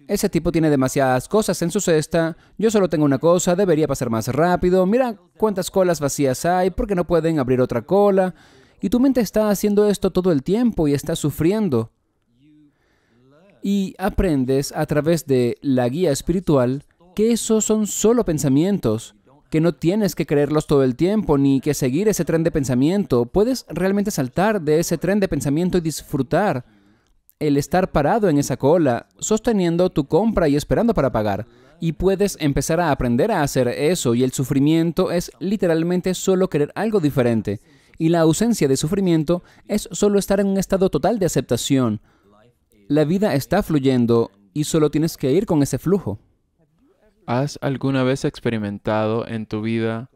S1: ese tipo tiene demasiadas cosas en su cesta, yo solo tengo una cosa, debería pasar más rápido, mira cuántas colas vacías hay, ¿por qué no pueden abrir otra cola? Y tu mente está haciendo esto todo el tiempo y está sufriendo. Y aprendes a través de la guía espiritual que esos son solo pensamientos, que no tienes que creerlos todo el tiempo ni que seguir ese tren de pensamiento. Puedes realmente saltar de ese tren de pensamiento y disfrutar el estar parado en esa cola, sosteniendo tu compra y esperando para pagar. Y puedes empezar a aprender a hacer eso, y el sufrimiento es literalmente solo querer algo diferente. Y la ausencia de sufrimiento es solo estar en un estado total de aceptación. La vida está fluyendo y solo tienes que ir con ese flujo.
S2: ¿Has alguna vez experimentado en tu vida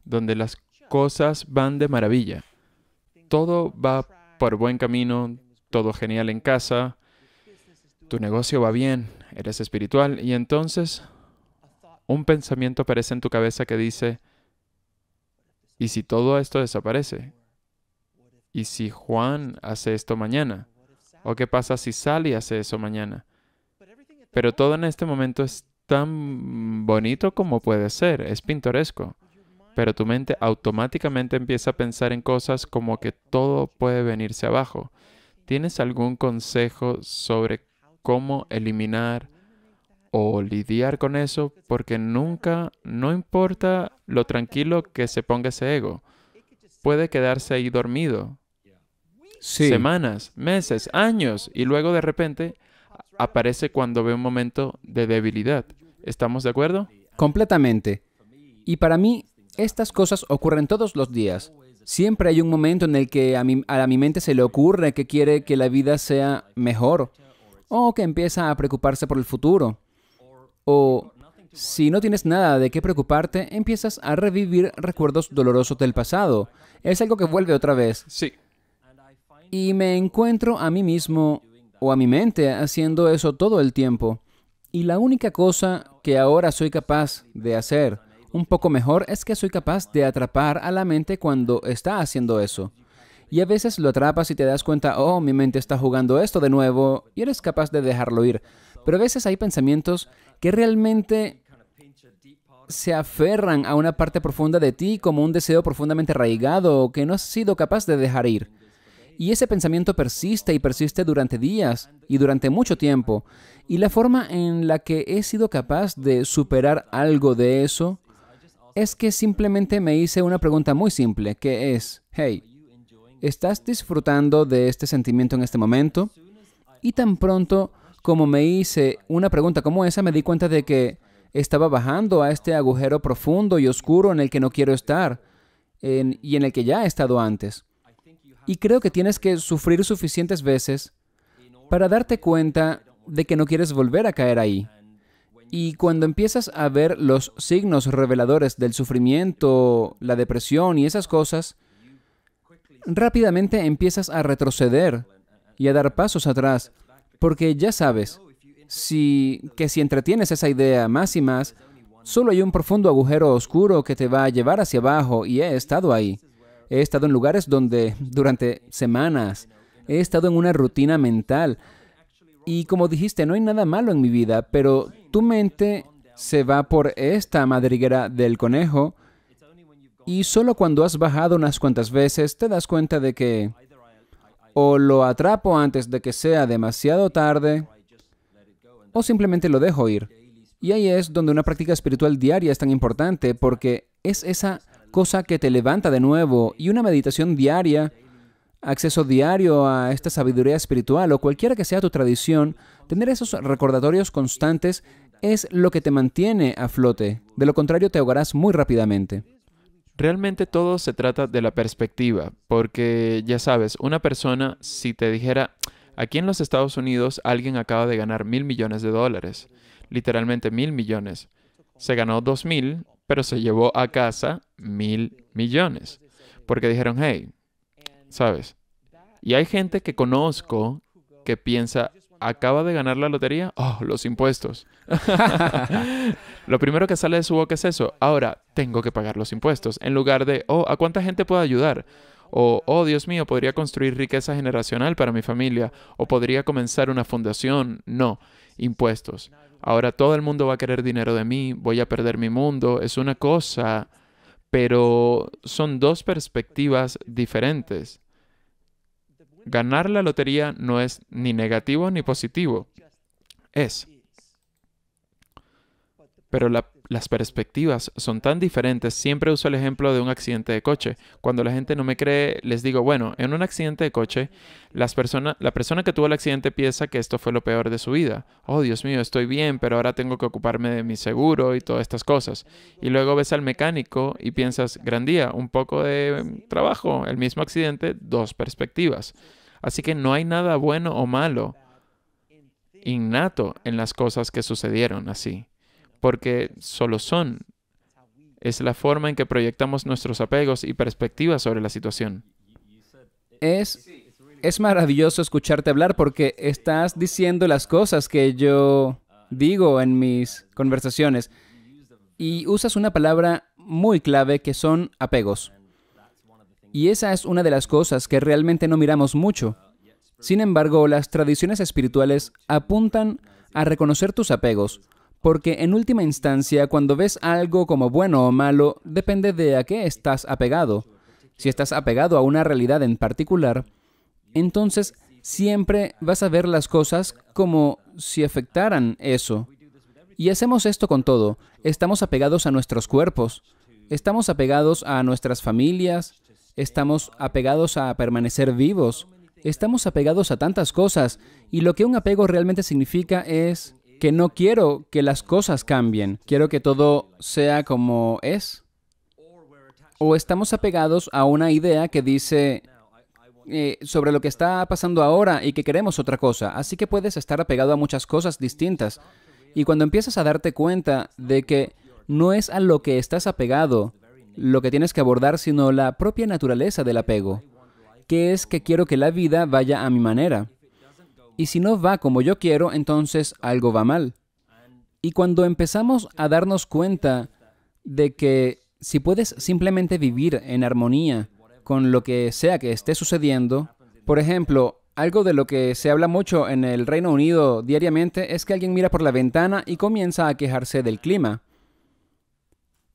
S2: donde las cosas van de maravilla? Todo va por buen camino, todo genial en casa, tu negocio va bien, eres espiritual, y entonces un pensamiento aparece en tu cabeza que dice: ¿y si todo esto desaparece? ¿Y si Juan hace esto mañana? ¿O qué pasa si Sally hace eso mañana? Pero todo en este momento es tan bonito como puede ser, es pintoresco. Pero tu mente automáticamente empieza a pensar en cosas como que todo puede venirse abajo. ¿Tienes algún consejo sobre cómo eliminar o lidiar con eso? Porque nunca, no importa lo tranquilo que se ponga ese ego, puede quedarse ahí dormido.
S1: Sí,
S2: Semanas, meses, años, y luego de repente aparece cuando ve un momento de debilidad. ¿Estamos de acuerdo?
S1: completamente. Y para mí, estas cosas ocurren todos los días. Siempre hay un momento en el que a mi mente se le ocurre que quiere que la vida sea mejor, o que empieza a preocuparse por el futuro. O si no tienes nada de qué preocuparte, empiezas a revivir recuerdos dolorosos del pasado. Es algo que vuelve otra vez.
S2: Sí.
S1: Y me encuentro a mí mismo o a mi mente haciendo eso todo el tiempo. Y la única cosa que ahora soy capaz de hacer un poco mejor es que soy capaz de atrapar a la mente cuando está haciendo eso. Y a veces lo atrapas y te das cuenta, oh, mi mente está jugando esto de nuevo, y eres capaz de dejarlo ir. Pero a veces hay pensamientos que realmente se aferran a una parte profunda de ti como un deseo profundamente arraigado que no has sido capaz de dejar ir. Y ese pensamiento persiste y persiste durante días y durante mucho tiempo. Y la forma en la que he sido capaz de superar algo de eso es que simplemente me hice una pregunta muy simple, que es, hey, ¿estás disfrutando de este sentimiento en este momento? Y tan pronto como me hice una pregunta como esa, me di cuenta de que estaba bajando a este agujero profundo y oscuro en el que no quiero estar y en el que ya he estado antes. Y creo que tienes que sufrir suficientes veces para darte cuenta de que no quieres volver a caer ahí. Y cuando empiezas a ver los signos reveladores del sufrimiento, la depresión y esas cosas, rápidamente empiezas a retroceder y a dar pasos atrás, porque ya sabes que si entretienes esa idea más y más, solo hay un profundo agujero oscuro que te va a llevar hacia abajo, y he estado ahí. He estado en lugares donde durante semanas he estado en una rutina mental. Y como dijiste, no hay nada malo en mi vida, pero tu mente se va por esta madriguera del conejo y solo cuando has bajado unas cuantas veces te das cuenta de que o lo atrapo antes de que sea demasiado tarde o simplemente lo dejo ir. Y ahí es donde una práctica espiritual diaria es tan importante porque es esa cosa que te levanta de nuevo y una meditación diaria, acceso diario a esta sabiduría espiritual o cualquiera que sea tu tradición, tener esos recordatorios constantes es lo que te mantiene a flote. De lo contrario, te ahogarás muy rápidamente.
S2: Realmente todo se trata de la perspectiva, porque ya sabes, una persona, si te dijera, aquí en los Estados Unidos alguien acaba de ganar $1,000 millones, literalmente 1,000 millones. Se ganó 2,000, pero se llevó a casa 1,000 millones, porque dijeron, hey, ¿sabes? Y hay gente que conozco que piensa, acaba de ganar la lotería, oh, los impuestos. Lo primero que sale de su boca es eso, ahora tengo que pagar los impuestos, en lugar de, oh, ¿a cuánta gente puedo ayudar? O, oh, Dios mío, podría construir riqueza generacional para mi familia, o podría comenzar una fundación. No, impuestos. Ahora todo el mundo va a querer dinero de mí, voy a perder mi mundo, es una cosa, pero son dos perspectivas diferentes. Ganar la lotería no es ni negativo ni positivo, es. Pero las perspectivas son tan diferentes. Siempre uso el ejemplo de un accidente de coche. Cuando la gente no me cree, les digo, bueno, en un accidente de coche, la persona que tuvo el accidente piensa que esto fue lo peor de su vida. Oh, Dios mío, estoy bien, pero ahora tengo que ocuparme de mi seguro y todas estas cosas. Y luego ves al mecánico y piensas, gran día, un poco de trabajo, el mismo accidente, dos perspectivas. Así que no hay nada bueno o malo innato en las cosas que sucedieron así. Porque solo son. Es la forma en que proyectamos nuestros apegos y perspectivas sobre la situación.
S1: Es maravilloso escucharte hablar porque estás diciendo las cosas que yo digo en mis conversaciones y usas una palabra muy clave que son apegos. Y esa es una de las cosas que realmente no miramos mucho. Sin embargo, las tradiciones espirituales apuntan a reconocer tus apegos. Porque en última instancia, cuando ves algo como bueno o malo, depende de a qué estás apegado. Si estás apegado a una realidad en particular, entonces siempre vas a ver las cosas como si afectaran eso. Y hacemos esto con todo. Estamos apegados a nuestros cuerpos, estamos apegados a nuestras familias, estamos apegados a permanecer vivos, estamos apegados a tantas cosas. Y lo que un apego realmente significa es que no quiero que las cosas cambien, quiero que todo sea como es. O estamos apegados a una idea que dice sobre lo que está pasando ahora y que queremos otra cosa. Así que puedes estar apegado a muchas cosas distintas. Y cuando empiezas a darte cuenta de que no es a lo que estás apegado lo que tienes que abordar, sino la propia naturaleza del apego, que es que quiero que la vida vaya a mi manera. Y si no va como yo quiero, entonces algo va mal. Y cuando empezamos a darnos cuenta de que si puedes simplemente vivir en armonía con lo que sea que esté sucediendo, por ejemplo, algo de lo que se habla mucho en el Reino Unido diariamente es que alguien mira por la ventana y comienza a quejarse del clima.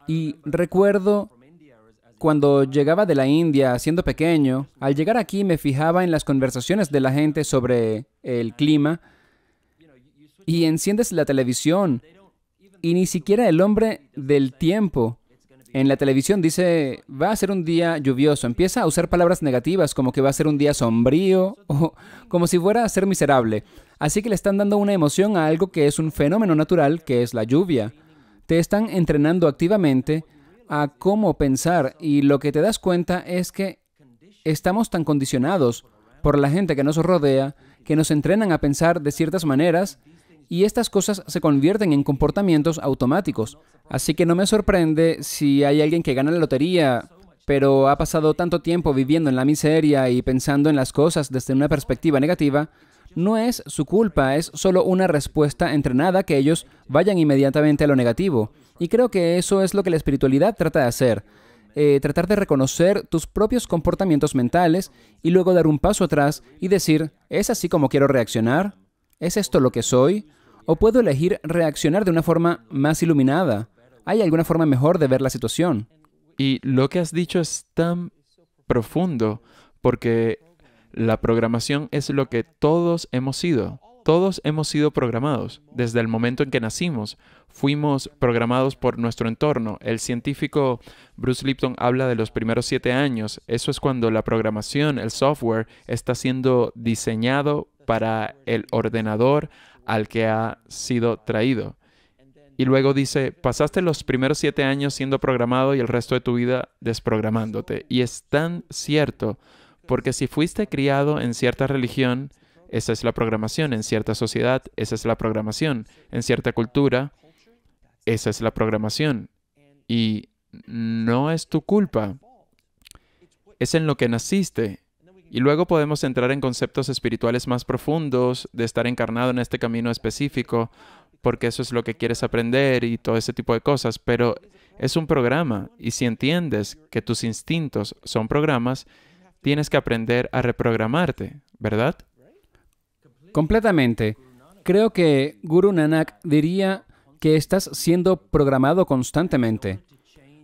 S1: Y recuerdo cuando llegaba de la India siendo pequeño, al llegar aquí me fijaba en las conversaciones de la gente sobre el clima y enciendes la televisión y ni siquiera el hombre del tiempo en la televisión dice, va a ser un día lluvioso. Empieza a usar palabras negativas como que va a ser un día sombrío o como si fuera a ser miserable. Así que le están dando una emoción a algo que es un fenómeno natural, que es la lluvia. Te están entrenando activamente a cómo pensar y lo que te das cuenta es que estamos tan condicionados por la gente que nos rodea que nos entrenan a pensar de ciertas maneras y estas cosas se convierten en comportamientos automáticos. Así que no me sorprende si hay alguien que gana la lotería, pero ha pasado tanto tiempo viviendo en la miseria y pensando en las cosas desde una perspectiva negativa. No es su culpa, es solo una respuesta entrenada que ellos vayan inmediatamente a lo negativo. Y creo que eso es lo que la espiritualidad trata de hacer. Tratar de reconocer tus propios comportamientos mentales y luego dar un paso atrás y decir, ¿es así como quiero reaccionar? ¿Es esto lo que soy? ¿O puedo elegir reaccionar de una forma más iluminada? ¿Hay alguna forma mejor de ver la situación?
S2: Y lo que has dicho es tan profundo porque la programación es lo que todos hemos sido. Todos hemos sido programados. Desde el momento en que nacimos, fuimos programados por nuestro entorno. El científico Bruce Lipton habla de los primeros 7 años. Eso es cuando la programación, el software, está siendo diseñado para el ordenador al que ha sido traído. Y luego dice, pasaste los primeros 7 años siendo programado y el resto de tu vida desprogramándote. Y es tan cierto, porque si fuiste criado en cierta religión, esa es la programación. En cierta sociedad, esa es la programación. En cierta cultura, esa es la programación. Y no es tu culpa. Es en lo que naciste. Y luego podemos entrar en conceptos espirituales más profundos, de estar encarnado en este camino específico, porque eso es lo que quieres aprender y todo ese tipo de cosas. Pero es un programa. Y si entiendes que tus instintos son programas, tienes que aprender a reprogramarte, ¿verdad?
S1: Completamente. Creo que Guru Nanak diría que estás siendo programado constantemente.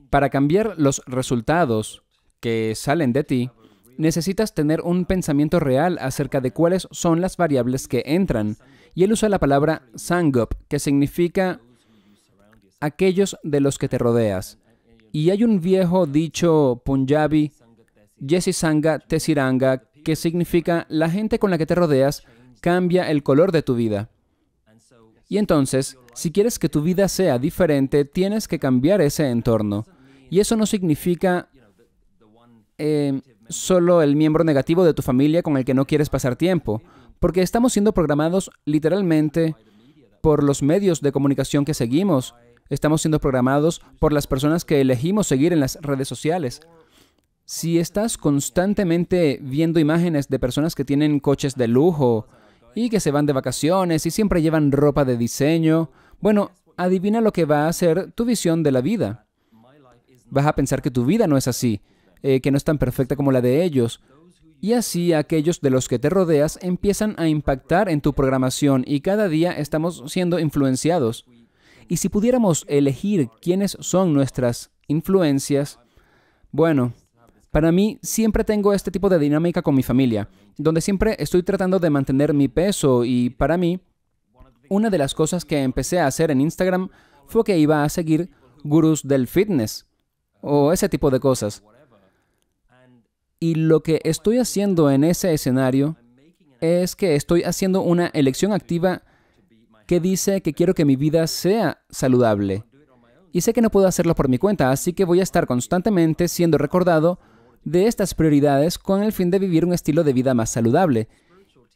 S1: Para cambiar los resultados que salen de ti, necesitas tener un pensamiento real acerca de cuáles son las variables que entran. Y él usa la palabra Sangop, que significa aquellos de los que te rodeas. Y hay un viejo dicho punjabi, Jesi Sanga Tesiranga, que significa la gente con la que te rodeas cambia el color de tu vida. Y entonces, si quieres que tu vida sea diferente, tienes que cambiar ese entorno. Y eso no significa solo el miembro negativo de tu familia con el que no quieres pasar tiempo, porque estamos siendo programados literalmente por los medios de comunicación que seguimos. Estamos siendo programados por las personas que elegimos seguir en las redes sociales. Si estás constantemente viendo imágenes de personas que tienen coches de lujo y que se van de vacaciones y siempre llevan ropa de diseño, bueno, adivina lo que va a ser tu visión de la vida. Vas a pensar que tu vida no es así, que no es tan perfecta como la de ellos. Y así aquellos de los que te rodeas empiezan a impactar en tu programación y cada día estamos siendo influenciados. Y si pudiéramos elegir quiénes son nuestras influencias, bueno, para mí siempre tengo este tipo de dinámica con mi familia, donde siempre estoy tratando de mantener mi peso y para mí, una de las cosas que empecé a hacer en Instagram fue que iba a seguir gurús del fitness o ese tipo de cosas. Y lo que estoy haciendo en ese escenario es que estoy haciendo una elección activa que dice que quiero que mi vida sea saludable. Y sé que no puedo hacerlo por mi cuenta, así que voy a estar constantemente siendo recordado de estas prioridades con el fin de vivir un estilo de vida más saludable.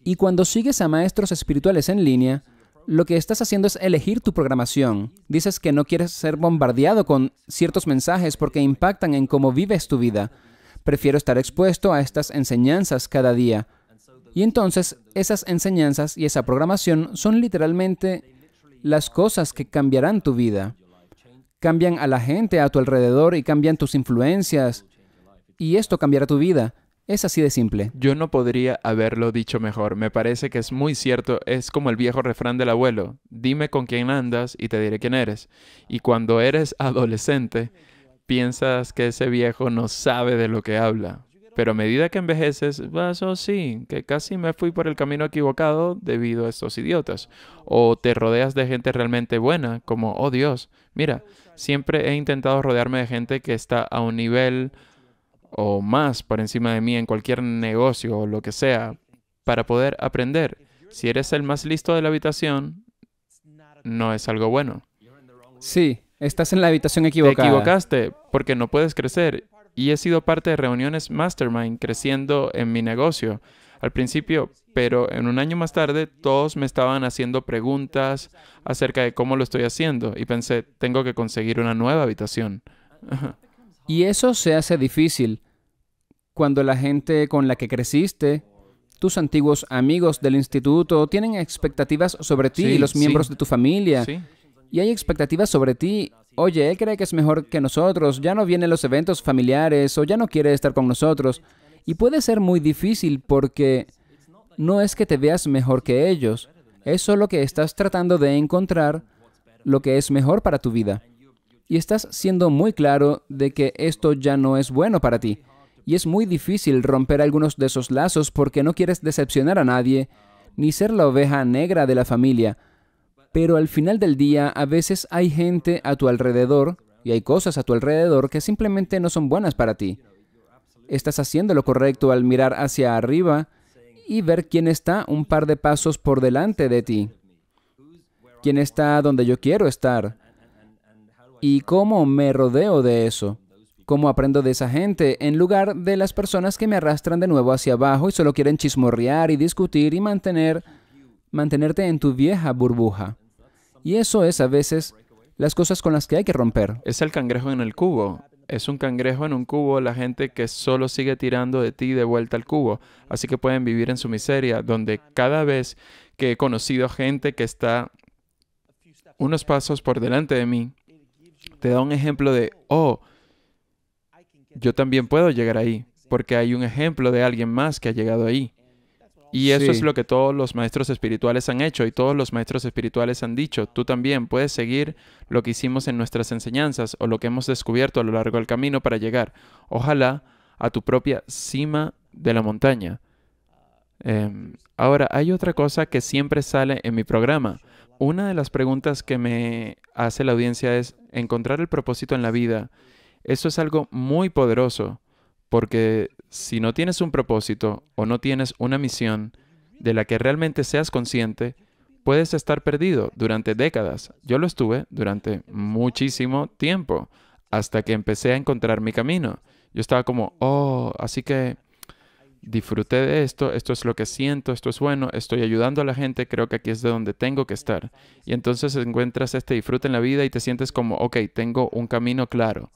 S1: Y cuando sigues a maestros espirituales en línea, lo que estás haciendo es elegir tu programación. Dices que no quieres ser bombardeado con ciertos mensajes porque impactan en cómo vives tu vida. Prefiero estar expuesto a estas enseñanzas cada día. Y entonces, esas enseñanzas y esa programación son literalmente las cosas que cambiarán tu vida. Cambian a la gente a tu alrededor y cambian tus influencias. Y esto cambiará tu vida. Es así de simple.
S2: Yo no podría haberlo dicho mejor. Me parece que es muy cierto. Es como el viejo refrán del abuelo. Dime con quién andas y te diré quién eres. Y cuando eres adolescente, piensas que ese viejo no sabe de lo que habla. Pero a medida que envejeces, vas, oh sí, que casi me fui por el camino equivocado debido a estos idiotas. O te rodeas de gente realmente buena, como, oh Dios, mira, siempre he intentado rodearme de gente que está a un nivel o más por encima de mí en cualquier negocio o lo que sea, para poder aprender. Si eres el más listo de la habitación, no es algo bueno.
S1: Sí, estás en la habitación
S2: Te
S1: equivocada.
S2: equivocaste porque no puedes crecer. Y he sido parte de reuniones mastermind creciendo en mi negocio al principio, pero en un año más tarde todos me estaban haciendo preguntas acerca de cómo lo estoy haciendo y pensé, tengo que conseguir una nueva habitación.
S1: Y eso se hace difícil cuando la gente con la que creciste, tus antiguos amigos del instituto, tienen expectativas sobre ti y los miembros de tu familia.
S2: Sí.
S1: Y hay expectativas sobre ti. Oye, él cree que es mejor que nosotros, ya no viene a los eventos familiares o ya no quiere estar con nosotros. Y puede ser muy difícil porque no es que te veas mejor que ellos, es solo que estás tratando de encontrar lo que es mejor para tu vida. Y estás siendo muy claro de que esto ya no es bueno para ti. Y es muy difícil romper algunos de esos lazos porque no quieres decepcionar a nadie, ni ser la oveja negra de la familia. Pero al final del día, a veces hay gente a tu alrededor y hay cosas a tu alrededor que simplemente no son buenas para ti. Estás haciendo lo correcto al mirar hacia arriba y ver quién está un par de pasos por delante de ti. Quién está donde yo quiero estar. Y cómo me rodeo de eso. Cómo aprendo de esa gente en lugar de las personas que me arrastran de nuevo hacia abajo y solo quieren chismorrear y discutir y mantenerte en tu vieja burbuja. Y eso es a veces las cosas con las que hay que romper.
S2: Es el cangrejo en el cubo. Es un cangrejo en un cubo la gente que solo sigue tirando de ti de vuelta al cubo. Así que pueden vivir en su miseria, donde cada vez que he conocido gente que está unos pasos por delante de mí, te da un ejemplo de, oh, yo también puedo llegar ahí, porque hay un ejemplo de alguien más que ha llegado ahí. Y eso
S1: Sí.
S2: es lo que todos los maestros espirituales han hecho y todos los maestros espirituales han dicho. Tú también puedes seguir lo que hicimos en nuestras enseñanzas o lo que hemos descubierto a lo largo del camino para llegar, ojalá, a tu propia cima de la montaña. Ahora, hay otra cosa que siempre sale en mi programa. Una de las preguntas que me hace la audiencia es encontrar el propósito en la vida. Eso es algo muy poderoso. Porque si no tienes un propósito o no tienes una misión de la que realmente seas consciente, puedes estar perdido durante décadas. Yo lo estuve durante muchísimo tiempo, hasta que empecé a encontrar mi camino. Yo estaba como, oh, así que disfruté de esto, esto es lo que siento, esto es bueno, estoy ayudando a la gente, creo que aquí es de donde tengo que estar. Y entonces encuentras este disfrute en la vida y te sientes como, ok, tengo un camino claro.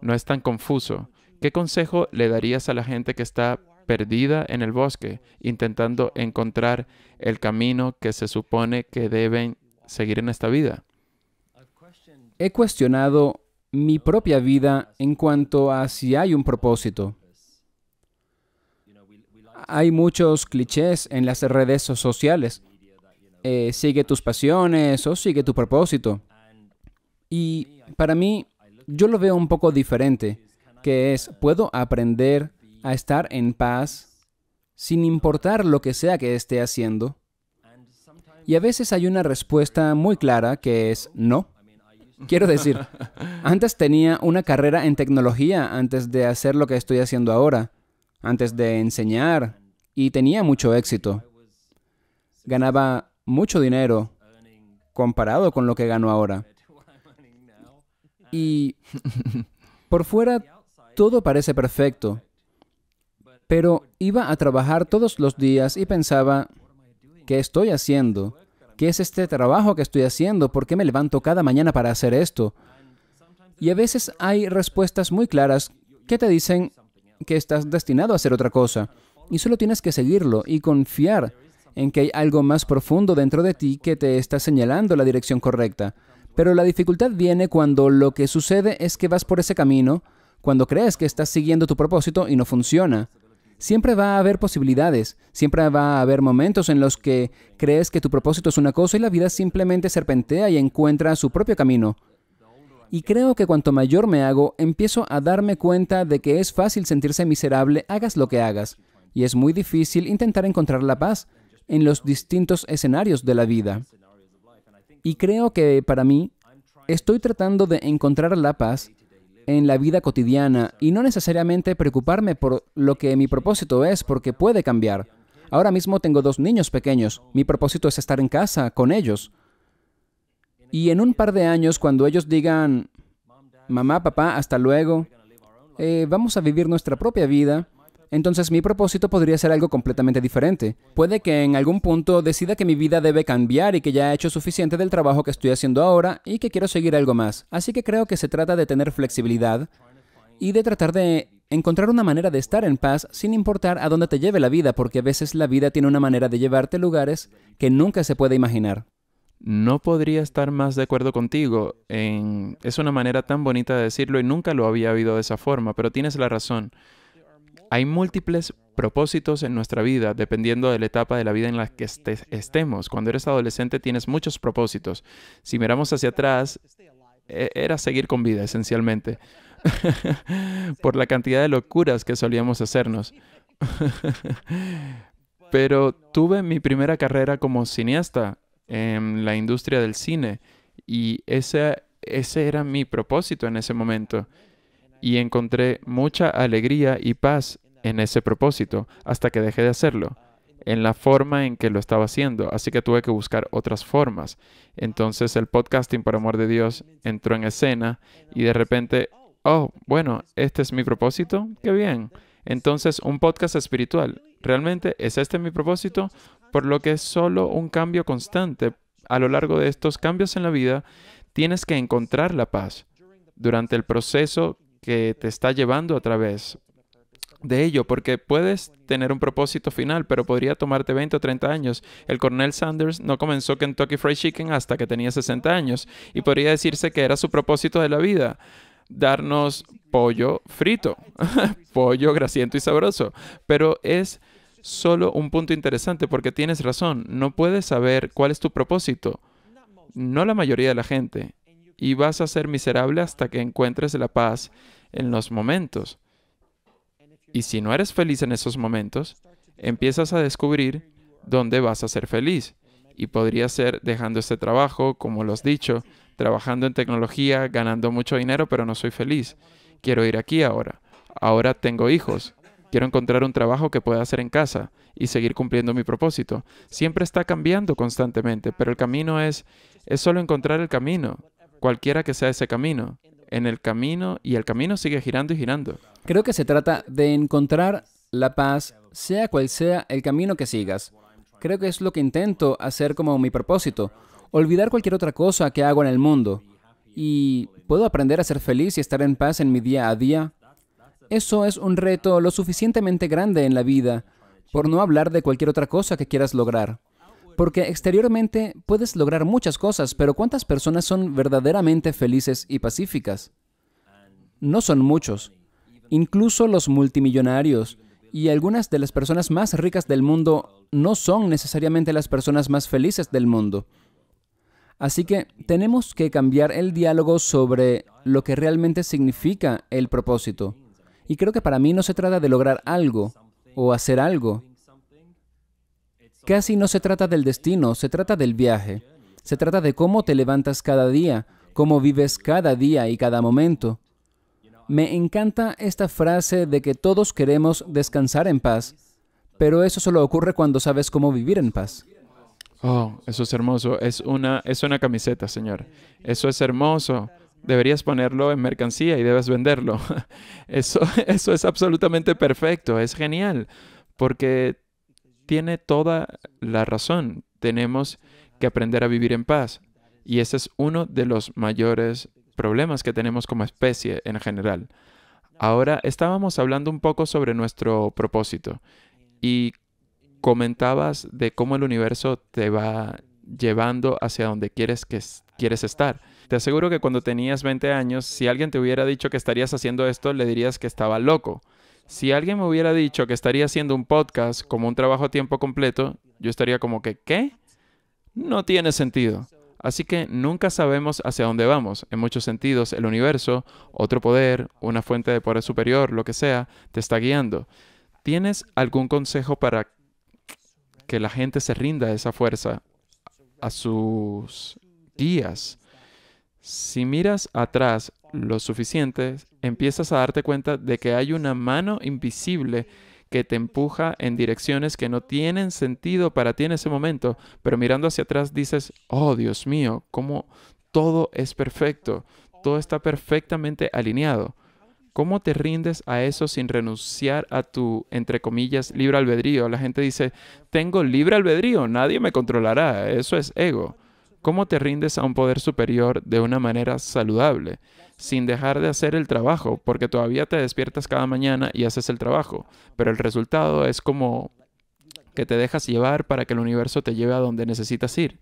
S2: No es tan confuso. ¿Qué consejo le darías a la gente que está perdida en el bosque, intentando encontrar el camino que se supone que deben seguir en esta vida?
S1: He cuestionado mi propia vida en cuanto a si hay un propósito. Hay muchos clichés en las redes sociales. Sigue tus pasiones o sigue tu propósito. Y para mí, yo lo veo un poco diferente, que es, puedo aprender a estar en paz sin importar lo que sea que esté haciendo. Y a veces hay una respuesta muy clara que es no. Quiero decir, antes tenía una carrera en tecnología antes de hacer lo que estoy haciendo ahora, antes de enseñar, y tenía mucho éxito. Ganaba mucho dinero comparado con lo que gano ahora. Y por fuera todo parece perfecto, pero iba a trabajar todos los días y pensaba, ¿qué estoy haciendo? ¿Qué es este trabajo que estoy haciendo? ¿Por qué me levanto cada mañana para hacer esto? Y a veces hay respuestas muy claras que te dicen que estás destinado a hacer otra cosa. Y solo tienes que seguirlo y confiar en que hay algo más profundo dentro de ti que te está señalando la dirección correcta. Pero la dificultad viene cuando lo que sucede es que vas por ese camino, cuando crees que estás siguiendo tu propósito y no funciona. Siempre va a haber posibilidades, siempre va a haber momentos en los que crees que tu propósito es una cosa y la vida simplemente serpentea y encuentra su propio camino. Y creo que cuanto mayor me hago, empiezo a darme cuenta de que es fácil sentirse miserable, hagas lo que hagas. Y es muy difícil intentar encontrar la paz en los distintos escenarios de la vida. Y creo que para mí, estoy tratando de encontrar la paz en la vida cotidiana y no necesariamente preocuparme por lo que mi propósito es, porque puede cambiar. Ahora mismo tengo 2 niños pequeños. Mi propósito es estar en casa con ellos. Y en un par de años, cuando ellos digan, mamá, papá, hasta luego, vamos a vivir nuestra propia vida, entonces mi propósito podría ser algo completamente diferente. Puede que en algún punto decida que mi vida debe cambiar y que ya he hecho suficiente del trabajo que estoy haciendo ahora y que quiero seguir algo más. Así que creo que se trata de tener flexibilidad y de tratar de encontrar una manera de estar en paz sin importar a dónde te lleve la vida, porque a veces la vida tiene una manera de llevarte a lugares que nunca se puede imaginar.
S2: No podría estar más de acuerdo contigo. Es una manera tan bonita de decirlo y nunca lo había oído de esa forma, pero tienes la razón. Hay múltiples propósitos en nuestra vida, dependiendo de la etapa de la vida en la que estemos. Cuando eres adolescente tienes muchos propósitos. Si miramos hacia atrás, era seguir con vida, esencialmente, por la cantidad de locuras que solíamos hacernos. Pero tuve mi primera carrera como cineasta en la industria del cine y ese era mi propósito en ese momento. Y encontré mucha alegría y paz en ese propósito hasta que dejé de hacerlo, en la forma en que lo estaba haciendo. Así que tuve que buscar otras formas. Entonces el podcasting, por amor de Dios, entró en escena y de repente, oh, bueno, este es mi propósito. ¡Qué bien! Entonces, un podcast espiritual. ¿Realmente es este mi propósito? Por lo que es solo un cambio constante. A lo largo de estos cambios en la vida, tienes que encontrar la paz durante el proceso que te está llevando a través de ello, porque puedes tener un propósito final, pero podría tomarte 20 o 30 años. El Colonel Sanders no comenzó Kentucky Fried Chicken hasta que tenía 60 años, y podría decirse que era su propósito de la vida, darnos pollo frito, pollo grasiento y sabroso, pero es solo un punto interesante porque tienes razón, no puedes saber cuál es tu propósito, no la mayoría de la gente, y vas a ser miserable hasta que encuentres la paz en los momentos. Y si no eres feliz en esos momentos, empiezas a descubrir dónde vas a ser feliz. Y podría ser dejando este trabajo, como lo has dicho, trabajando en tecnología, ganando mucho dinero, pero no soy feliz. Quiero ir aquí ahora. Ahora tengo hijos. Quiero encontrar un trabajo que pueda hacer en casa y seguir cumpliendo mi propósito. Siempre está cambiando constantemente, pero el camino es solo encontrar el camino, cualquiera que sea ese camino. En el camino, y el camino sigue girando y girando.
S1: Creo que se trata de encontrar la paz, sea cual sea el camino que sigas. Creo que es lo que intento hacer como mi propósito. Olvidar cualquier otra cosa que hago en el mundo. ¿Y puedo aprender a ser feliz y estar en paz en mi día a día? Eso es un reto lo suficientemente grande en la vida, por no hablar de cualquier otra cosa que quieras lograr. Porque exteriormente puedes lograr muchas cosas, pero ¿cuántas personas son verdaderamente felices y pacíficas? No son muchos. Incluso los multimillonarios y algunas de las personas más ricas del mundo no son necesariamente las personas más felices del mundo. Así que tenemos que cambiar el diálogo sobre lo que realmente significa el propósito. Y creo que para mí no se trata de lograr algo o hacer algo. Casi no se trata del destino, se trata del viaje. Se trata de cómo te levantas cada día, cómo vives cada día y cada momento. Me encanta esta frase de que todos queremos descansar en paz, pero eso solo ocurre cuando sabes cómo vivir en paz.
S2: Oh, eso es hermoso. Es una camiseta, Señor. Eso es hermoso. Deberías ponerlo en mercancía y debes venderlo. Eso es absolutamente perfecto. Es genial. Porque tiene toda la razón. Tenemos que aprender a vivir en paz. Y ese es uno de los mayores problemas que tenemos como especie en general. Ahora, estábamos hablando un poco sobre nuestro propósito y comentabas de cómo el universo te va llevando hacia donde quieres estar. Te aseguro que cuando tenías 20 años, si alguien te hubiera dicho que estarías haciendo esto, le dirías que estaba loco. Si alguien me hubiera dicho que estaría haciendo un podcast como un trabajo a tiempo completo, yo estaría como que, ¿qué? No tiene sentido. Así que nunca sabemos hacia dónde vamos. En muchos sentidos, el universo, otro poder, una fuente de poder superior, lo que sea, te está guiando. ¿Tienes algún consejo para que la gente se rinda a esa fuerza, a sus guías? Si miras atrás lo suficiente, empiezas a darte cuenta de que hay una mano invisible que te empuja en direcciones que no tienen sentido para ti en ese momento, pero mirando hacia atrás dices, oh Dios mío, cómo todo es perfecto, todo está perfectamente alineado. ¿Cómo te rindes a eso sin renunciar a tu, entre comillas, libre albedrío? La gente dice, tengo libre albedrío, nadie me controlará, eso es ego. ¿Cómo te rindes a un poder superior de una manera saludable, sin dejar de hacer el trabajo? Porque todavía te despiertas cada mañana y haces el trabajo, pero el resultado es como que te dejas llevar para que el universo te lleve a donde necesitas ir.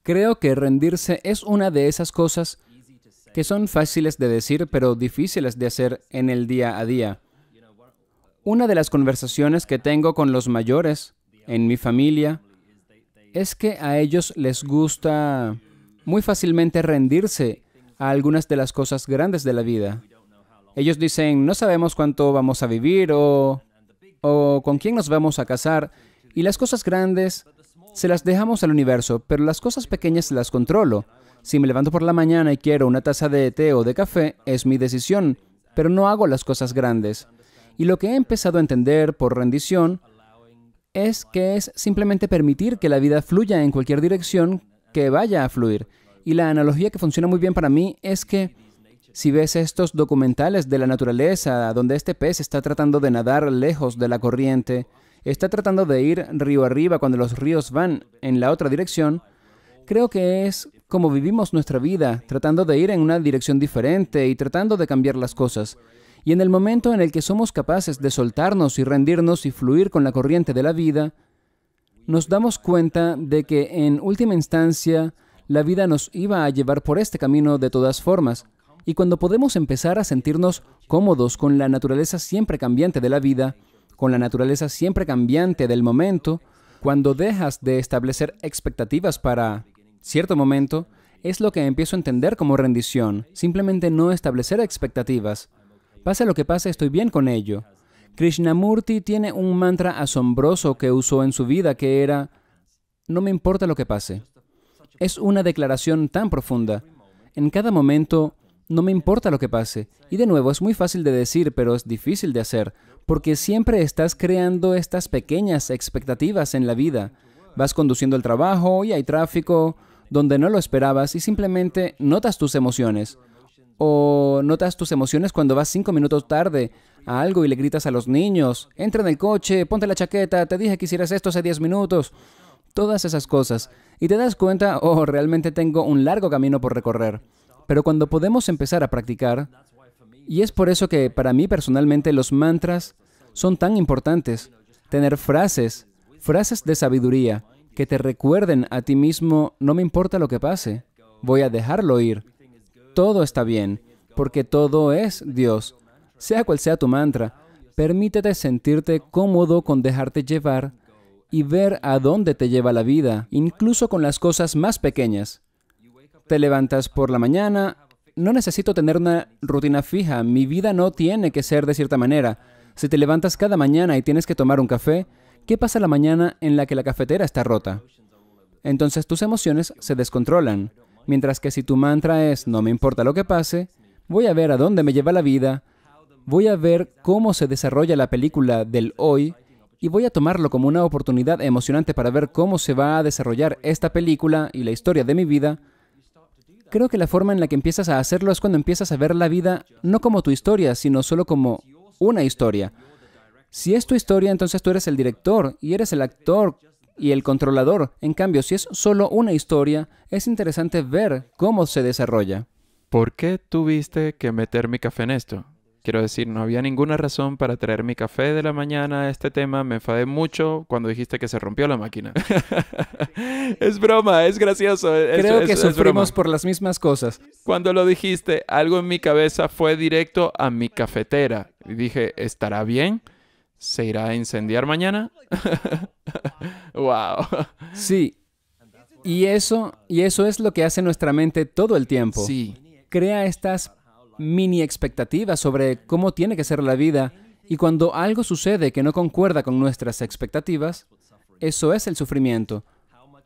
S1: Creo que rendirse es una de esas cosas que son fáciles de decir, pero difíciles de hacer en el día a día. Una de las conversaciones que tengo con los mayores en mi familia es que a ellos les gusta muy fácilmente rendirse a algunas de las cosas grandes de la vida. Ellos dicen, no sabemos cuánto vamos a vivir o con quién nos vamos a casar, y las cosas grandes se las dejamos al universo, pero las cosas pequeñas las controlo. Si me levanto por la mañana y quiero una taza de té o de café, es mi decisión, pero no hago las cosas grandes. Y lo que he empezado a entender por rendición es que es simplemente permitir que la vida fluya en cualquier dirección que vaya a fluir. Y la analogía que funciona muy bien para mí es que si ves estos documentales de la naturaleza, donde este pez está tratando de nadar lejos de la corriente, está tratando de ir río arriba cuando los ríos van en la otra dirección, creo que es como vivimos nuestra vida, tratando de ir en una dirección diferente y tratando de cambiar las cosas. Y en el momento en el que somos capaces de soltarnos y rendirnos y fluir con la corriente de la vida, nos damos cuenta de que en última instancia la vida nos iba a llevar por este camino de todas formas. Y cuando podemos empezar a sentirnos cómodos con la naturaleza siempre cambiante de la vida, con la naturaleza siempre cambiante del momento, cuando dejas de establecer expectativas para cierto momento, es lo que empiezo a entender como rendición. Simplemente no establecer expectativas. Pase lo que pase, estoy bien con ello. Krishnamurti tiene un mantra asombroso que usó en su vida que era, no me importa lo que pase. Es una declaración tan profunda. En cada momento, no me importa lo que pase. Y de nuevo, es muy fácil de decir, pero es difícil de hacer, porque siempre estás creando estas pequeñas expectativas en la vida. Vas conduciendo el trabajo y hay tráfico donde no lo esperabas y simplemente notas tus emociones. O notas tus emociones cuando vas 5 minutos tarde a algo y le gritas a los niños, entra en el coche, ponte la chaqueta, te dije que hicieras esto hace 10 minutos. Todas esas cosas. Y te das cuenta, oh, realmente tengo un largo camino por recorrer. Pero cuando podemos empezar a practicar, y es por eso que para mí personalmente los mantras son tan importantes, tener frases de sabiduría que te recuerden a ti mismo, no me importa lo que pase, voy a dejarlo ir. Todo está bien, porque todo es Dios. Sea cual sea tu mantra, permítete sentirte cómodo con dejarte llevar y ver a dónde te lleva la vida, incluso con las cosas más pequeñas. Te levantas por la mañana, no necesito tener una rutina fija, mi vida no tiene que ser de cierta manera. Si te levantas cada mañana y tienes que tomar un café, ¿qué pasa la mañana en la que la cafetera está rota? Entonces tus emociones se descontrolan. Mientras que si tu mantra es, no me importa lo que pase, voy a ver a dónde me lleva la vida, voy a ver cómo se desarrolla la película del hoy y voy a tomarlo como una oportunidad emocionante para ver cómo se va a desarrollar esta película y la historia de mi vida, creo que la forma en la que empiezas a hacerlo es cuando empiezas a ver la vida no como tu historia, sino solo como una historia. Si es tu historia, entonces tú eres el director y eres el actor y el controlador. En cambio, si es solo una historia, es interesante ver cómo se desarrolla.
S2: ¿Por qué tuviste que meter mi café en esto? Quiero decir, no había ninguna razón para traer mi café de la mañana a este tema. Me enfadé mucho cuando dijiste que se rompió la máquina. Es broma, es gracioso.
S1: Creo que
S2: Es
S1: sufrimos
S2: broma.
S1: por las mismas cosas.
S2: Cuando lo dijiste, algo en mi cabeza fue directo a mi cafetera. Y dije, ¿estará bien? ¿Se irá a incendiar mañana? Wow.
S1: Sí, y eso es lo que hace nuestra mente todo el tiempo.
S2: Sí.
S1: Crea estas mini expectativas sobre cómo tiene que ser la vida, y cuando algo sucede que no concuerda con nuestras expectativas, eso es el sufrimiento.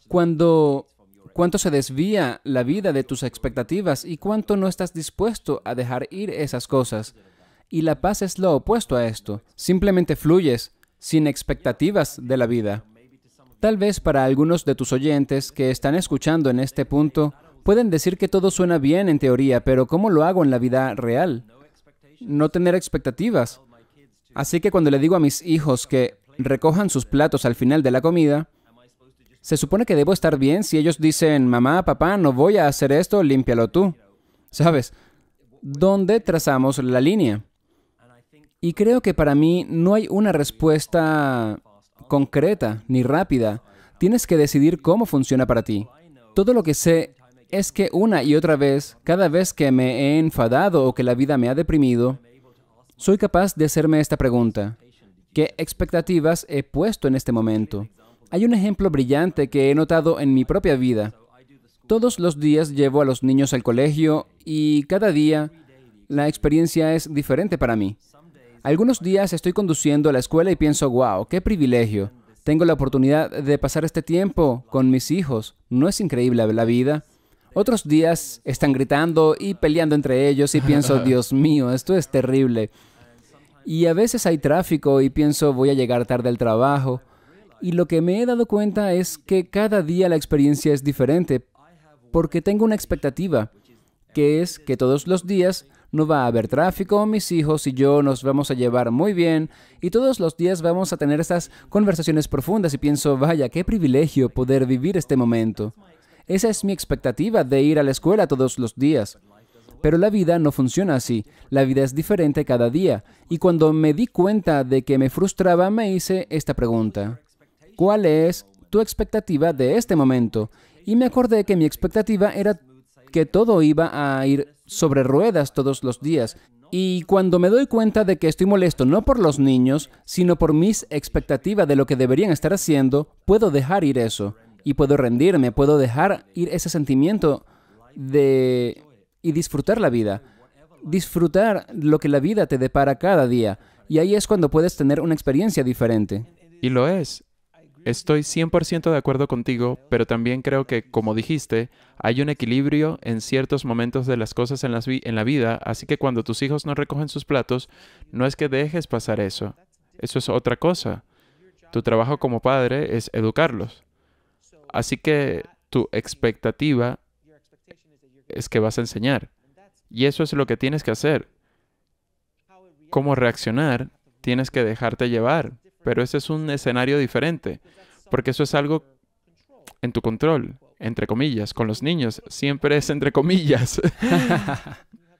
S1: Cuánto se desvía la vida de tus expectativas y cuánto no estás dispuesto a dejar ir esas cosas. Y la paz es lo opuesto a esto. Simplemente fluyes, sin expectativas de la vida. Tal vez para algunos de tus oyentes que están escuchando en este punto, pueden decir que todo suena bien en teoría, pero ¿cómo lo hago en la vida real? No tener expectativas. Así que cuando le digo a mis hijos que recojan sus platos al final de la comida, se supone que debo estar bien si ellos dicen, mamá, papá, no voy a hacer esto, límpialo tú. ¿Sabes? ¿Dónde trazamos la línea? Y creo que para mí no hay una respuesta concreta ni rápida. Tienes que decidir cómo funciona para ti. Todo lo que sé es que una y otra vez, cada vez que me he enfadado o que la vida me ha deprimido, soy capaz de hacerme esta pregunta. ¿Qué expectativas he puesto en este momento? Hay un ejemplo brillante que he notado en mi propia vida. Todos los días llevo a los niños al colegio y cada día la experiencia es diferente para mí. Algunos días estoy conduciendo a la escuela y pienso, wow, qué privilegio. Tengo la oportunidad de pasar este tiempo con mis hijos. ¿No es increíble la vida? Otros días están gritando y peleando entre ellos y pienso, Dios mío, esto es terrible. Y a veces hay tráfico y pienso, voy a llegar tarde al trabajo. Y lo que me he dado cuenta es que cada día la experiencia es diferente porque tengo una expectativa, que es que todos los días no va a haber tráfico, mis hijos y yo nos vamos a llevar muy bien y todos los días vamos a tener estas conversaciones profundas y pienso, vaya, qué privilegio poder vivir este momento. Esa es mi expectativa de ir a la escuela todos los días. Pero la vida no funciona así. La vida es diferente cada día. Y cuando me di cuenta de que me frustraba, me hice esta pregunta. ¿Cuál es tu expectativa de este momento? Y me acordé que mi expectativa era que todo iba a ir sobre ruedas todos los días. Y cuando me doy cuenta de que estoy molesto no por los niños, sino por mis expectativas de lo que deberían estar haciendo, puedo dejar ir eso. Y puedo rendirme, puedo dejar ir ese sentimiento y disfrutar la vida. Disfrutar lo que la vida te depara cada día. Y ahí es cuando puedes tener una experiencia diferente.
S2: Y lo es. Estoy 100% de acuerdo contigo, pero también creo que, como dijiste, hay un equilibrio en ciertos momentos de las cosas en la vida, así que cuando tus hijos no recogen sus platos, no es que dejes pasar eso. Eso es otra cosa. Tu trabajo como padre es educarlos. Así que tu expectativa es que vas a enseñar. Y eso es lo que tienes que hacer. Cómo reaccionar, tienes que dejarte llevar. Pero ese es un escenario diferente, porque eso es algo en tu control, entre comillas. Con los niños siempre es entre comillas.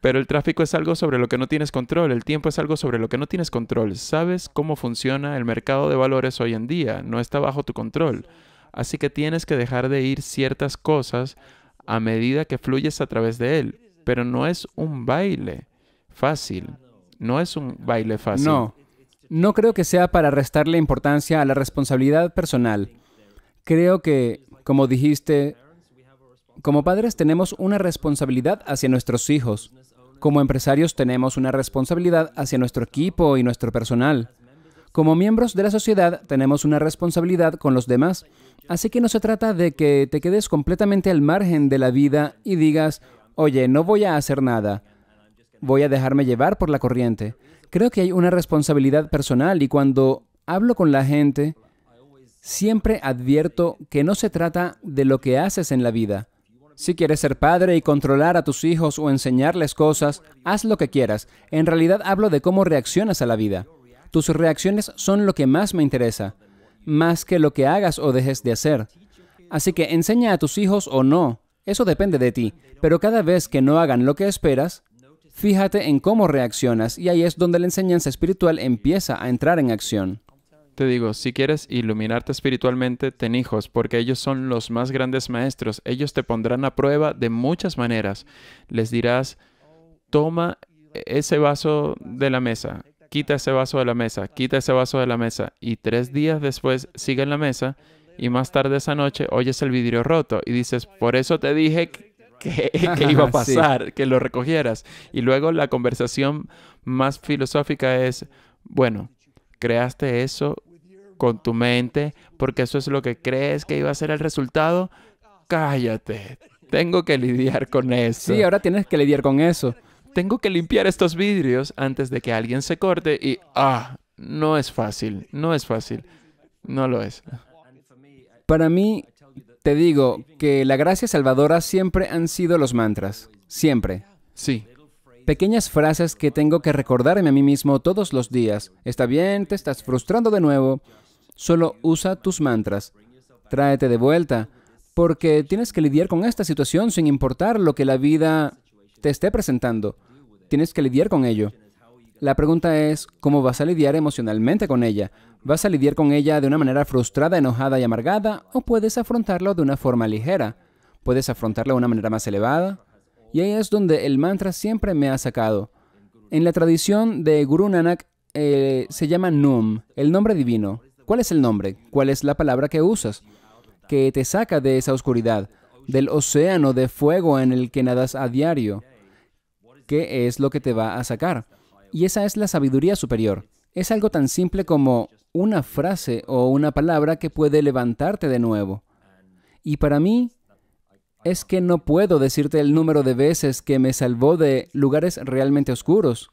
S2: Pero el tráfico es algo sobre lo que no tienes control. El tiempo es algo sobre lo que no tienes control. ¿Sabes cómo funciona el mercado de valores hoy en día? No está bajo tu control. Así que tienes que dejar de ir ciertas cosas a medida que fluyes a través de él. Pero no es un baile fácil. No es un baile fácil.
S1: No creo que sea para restarle importancia a la responsabilidad personal. Creo que, como dijiste, como padres tenemos una responsabilidad hacia nuestros hijos. Como empresarios tenemos una responsabilidad hacia nuestro equipo y nuestro personal. Como miembros de la sociedad tenemos una responsabilidad con los demás. Así que no se trata de que te quedes completamente al margen de la vida y digas, oye, no voy a hacer nada. Voy a dejarme llevar por la corriente. Creo que hay una responsabilidad personal y cuando hablo con la gente, siempre advierto que no se trata de lo que haces en la vida. Si quieres ser padre y controlar a tus hijos o enseñarles cosas, haz lo que quieras. En realidad hablo de cómo reaccionas a la vida. Tus reacciones son lo que más me interesa, más que lo que hagas o dejes de hacer. Así que enseña a tus hijos o no, eso depende de ti. Pero cada vez que no hagan lo que esperas, fíjate en cómo reaccionas y ahí es donde la enseñanza espiritual empieza a entrar en acción.
S2: Te digo, si quieres iluminarte espiritualmente, ten hijos, porque ellos son los más grandes maestros. Ellos te pondrán a prueba de muchas maneras. Les dirás, toma ese vaso de la mesa, quita ese vaso de la mesa, quita ese vaso de la mesa. Y 3 días después sigue en la mesa y más tarde esa noche oyes el vidrio roto y dices, por eso te dije que iba a pasar, sí, que lo recogieras. Y luego la conversación más filosófica es, bueno, creaste eso con tu mente porque eso es lo que crees que iba a ser el resultado. Cállate, tengo que lidiar con eso.
S1: Sí, ahora tienes que lidiar con eso.
S2: Tengo que limpiar estos vidrios antes de que alguien se corte y, no es fácil, no es fácil, no lo es.
S1: Para mí, te digo que la gracia salvadora siempre han sido los mantras, siempre.
S2: Sí.
S1: Pequeñas frases que tengo que recordarme a mí mismo todos los días. Está bien, te estás frustrando de nuevo. Solo usa tus mantras. Tráete de vuelta, porque tienes que lidiar con esta situación sin importar lo que la vida te esté presentando. Tienes que lidiar con ello. La pregunta es, ¿cómo vas a lidiar emocionalmente con ella? ¿Vas a lidiar con ella de una manera frustrada, enojada y amargada? ¿O puedes afrontarlo de una forma ligera? ¿Puedes afrontarlo de una manera más elevada? Y ahí es donde el mantra siempre me ha sacado. En la tradición de Guru Nanak se llama Num, el nombre divino. ¿Cuál es el nombre? ¿Cuál es la palabra que usas? Que te saca de esa oscuridad, del océano de fuego en el que nadas a diario. ¿Qué es lo que te va a sacar? Y esa es la sabiduría superior. Es algo tan simple como una frase o una palabra que puede levantarte de nuevo. Y para mí, es que no puedo decirte el número de veces que me salvó de lugares realmente oscuros.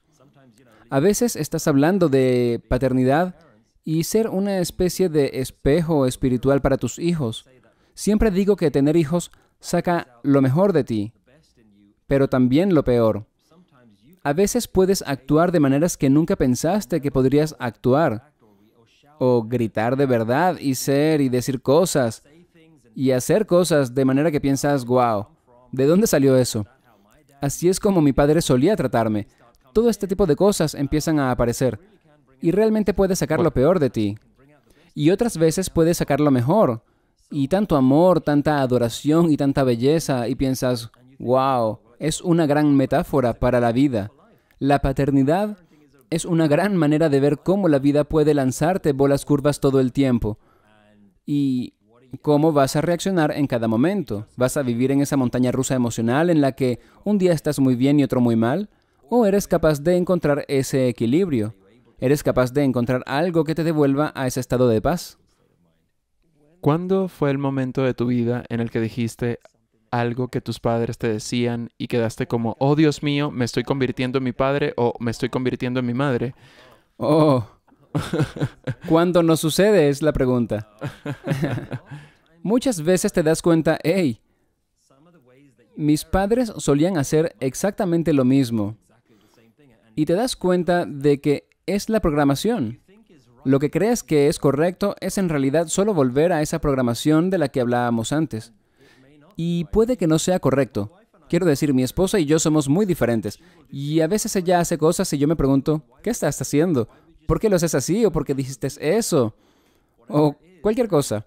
S1: A veces estás hablando de paternidad y ser una especie de espejo espiritual para tus hijos. Siempre digo que tener hijos saca lo mejor de ti, pero también lo peor. A veces puedes actuar de maneras que nunca pensaste que podrías actuar, o gritar de verdad y ser y decir cosas, y hacer cosas de manera que piensas, wow, ¿de dónde salió eso? Así es como mi padre solía tratarme. Todo este tipo de cosas empiezan a aparecer, y realmente puedes sacar lo peor de ti. Y otras veces puedes sacar lo mejor, y tanto amor, tanta adoración y tanta belleza, y piensas, wow, es una gran metáfora para la vida. La paternidad es una gran manera de ver cómo la vida puede lanzarte bolas curvas todo el tiempo. Y cómo vas a reaccionar en cada momento. ¿Vas a vivir en esa montaña rusa emocional en la que un día estás muy bien y otro muy mal? ¿O eres capaz de encontrar ese equilibrio? ¿Eres capaz de encontrar algo que te devuelva a ese estado de paz?
S2: ¿Cuándo fue el momento de tu vida en el que dijiste algo que tus padres te decían y quedaste como, oh Dios mío, me estoy convirtiendo en mi padre o me estoy convirtiendo en mi madre?
S1: Oh, ¿cuándo no sucede? Es la pregunta. Muchas veces te das cuenta, hey, mis padres solían hacer exactamente lo mismo. Y te das cuenta de que es la programación. Lo que crees que es correcto es en realidad solo volver a esa programación de la que hablábamos antes. Y puede que no sea correcto. Quiero decir, mi esposa y yo somos muy diferentes. Y a veces ella hace cosas y yo me pregunto, ¿qué estás haciendo? ¿Por qué lo haces así? ¿O por qué dijiste eso? O cualquier cosa.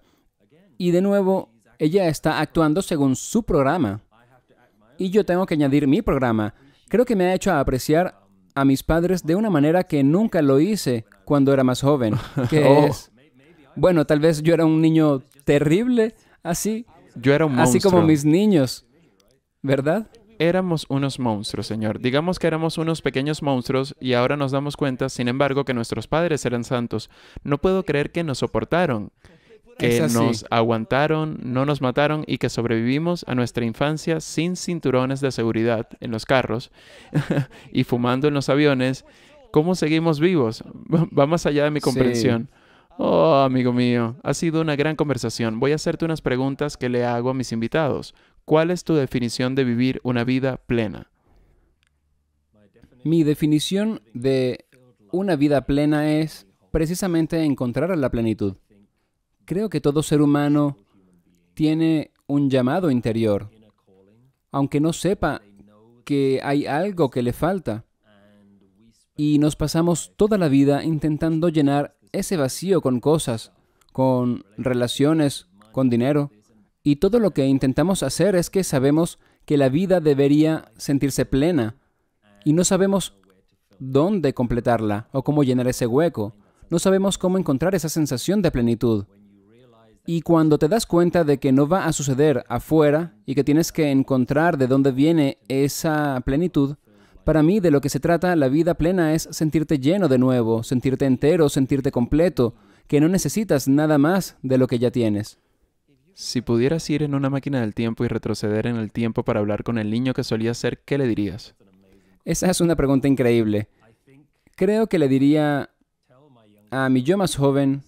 S1: Y de nuevo, ella está actuando según su programa. Y yo tengo que añadir mi programa. Creo que me ha hecho apreciar a mis padres de una manera que nunca lo hice cuando era más joven. Que es, bueno, tal vez yo era un niño terrible, así.
S2: Yo era un monstruo.
S1: Así como mis niños, ¿verdad?
S2: Éramos unos monstruos, Señor. Digamos que éramos unos pequeños monstruos y ahora nos damos cuenta, sin embargo, que nuestros padres eran santos. No puedo creer que nos soportaron, que nos aguantaron, no nos mataron y que sobrevivimos a nuestra infancia sin cinturones de seguridad en los carros y fumando en los aviones. ¿Cómo seguimos vivos? Va más allá de mi comprensión. Oh, amigo mío, ha sido una gran conversación. Voy a hacerte unas preguntas que le hago a mis invitados. ¿Cuál es tu definición de vivir una vida plena?
S1: Mi definición de una vida plena es precisamente encontrar la plenitud. Creo que todo ser humano tiene un llamado interior, aunque no sepa que hay algo que le falta. Y nos pasamos toda la vida intentando llenar ese vacío con cosas, con relaciones, con dinero. Y todo lo que intentamos hacer es que sabemos que la vida debería sentirse plena y no sabemos dónde completarla o cómo llenar ese hueco. No sabemos cómo encontrar esa sensación de plenitud. Y cuando te das cuenta de que no va a suceder afuera y que tienes que encontrar de dónde viene esa plenitud, para mí de lo que se trata la vida plena es sentirte lleno de nuevo, sentirte entero, sentirte completo, que no necesitas nada más de lo que ya tienes.
S2: Si pudieras ir en una máquina del tiempo y retroceder en el tiempo para hablar con el niño que solías ser, ¿qué le dirías?
S1: Esa es una pregunta increíble. Creo que le diría a mi yo más joven,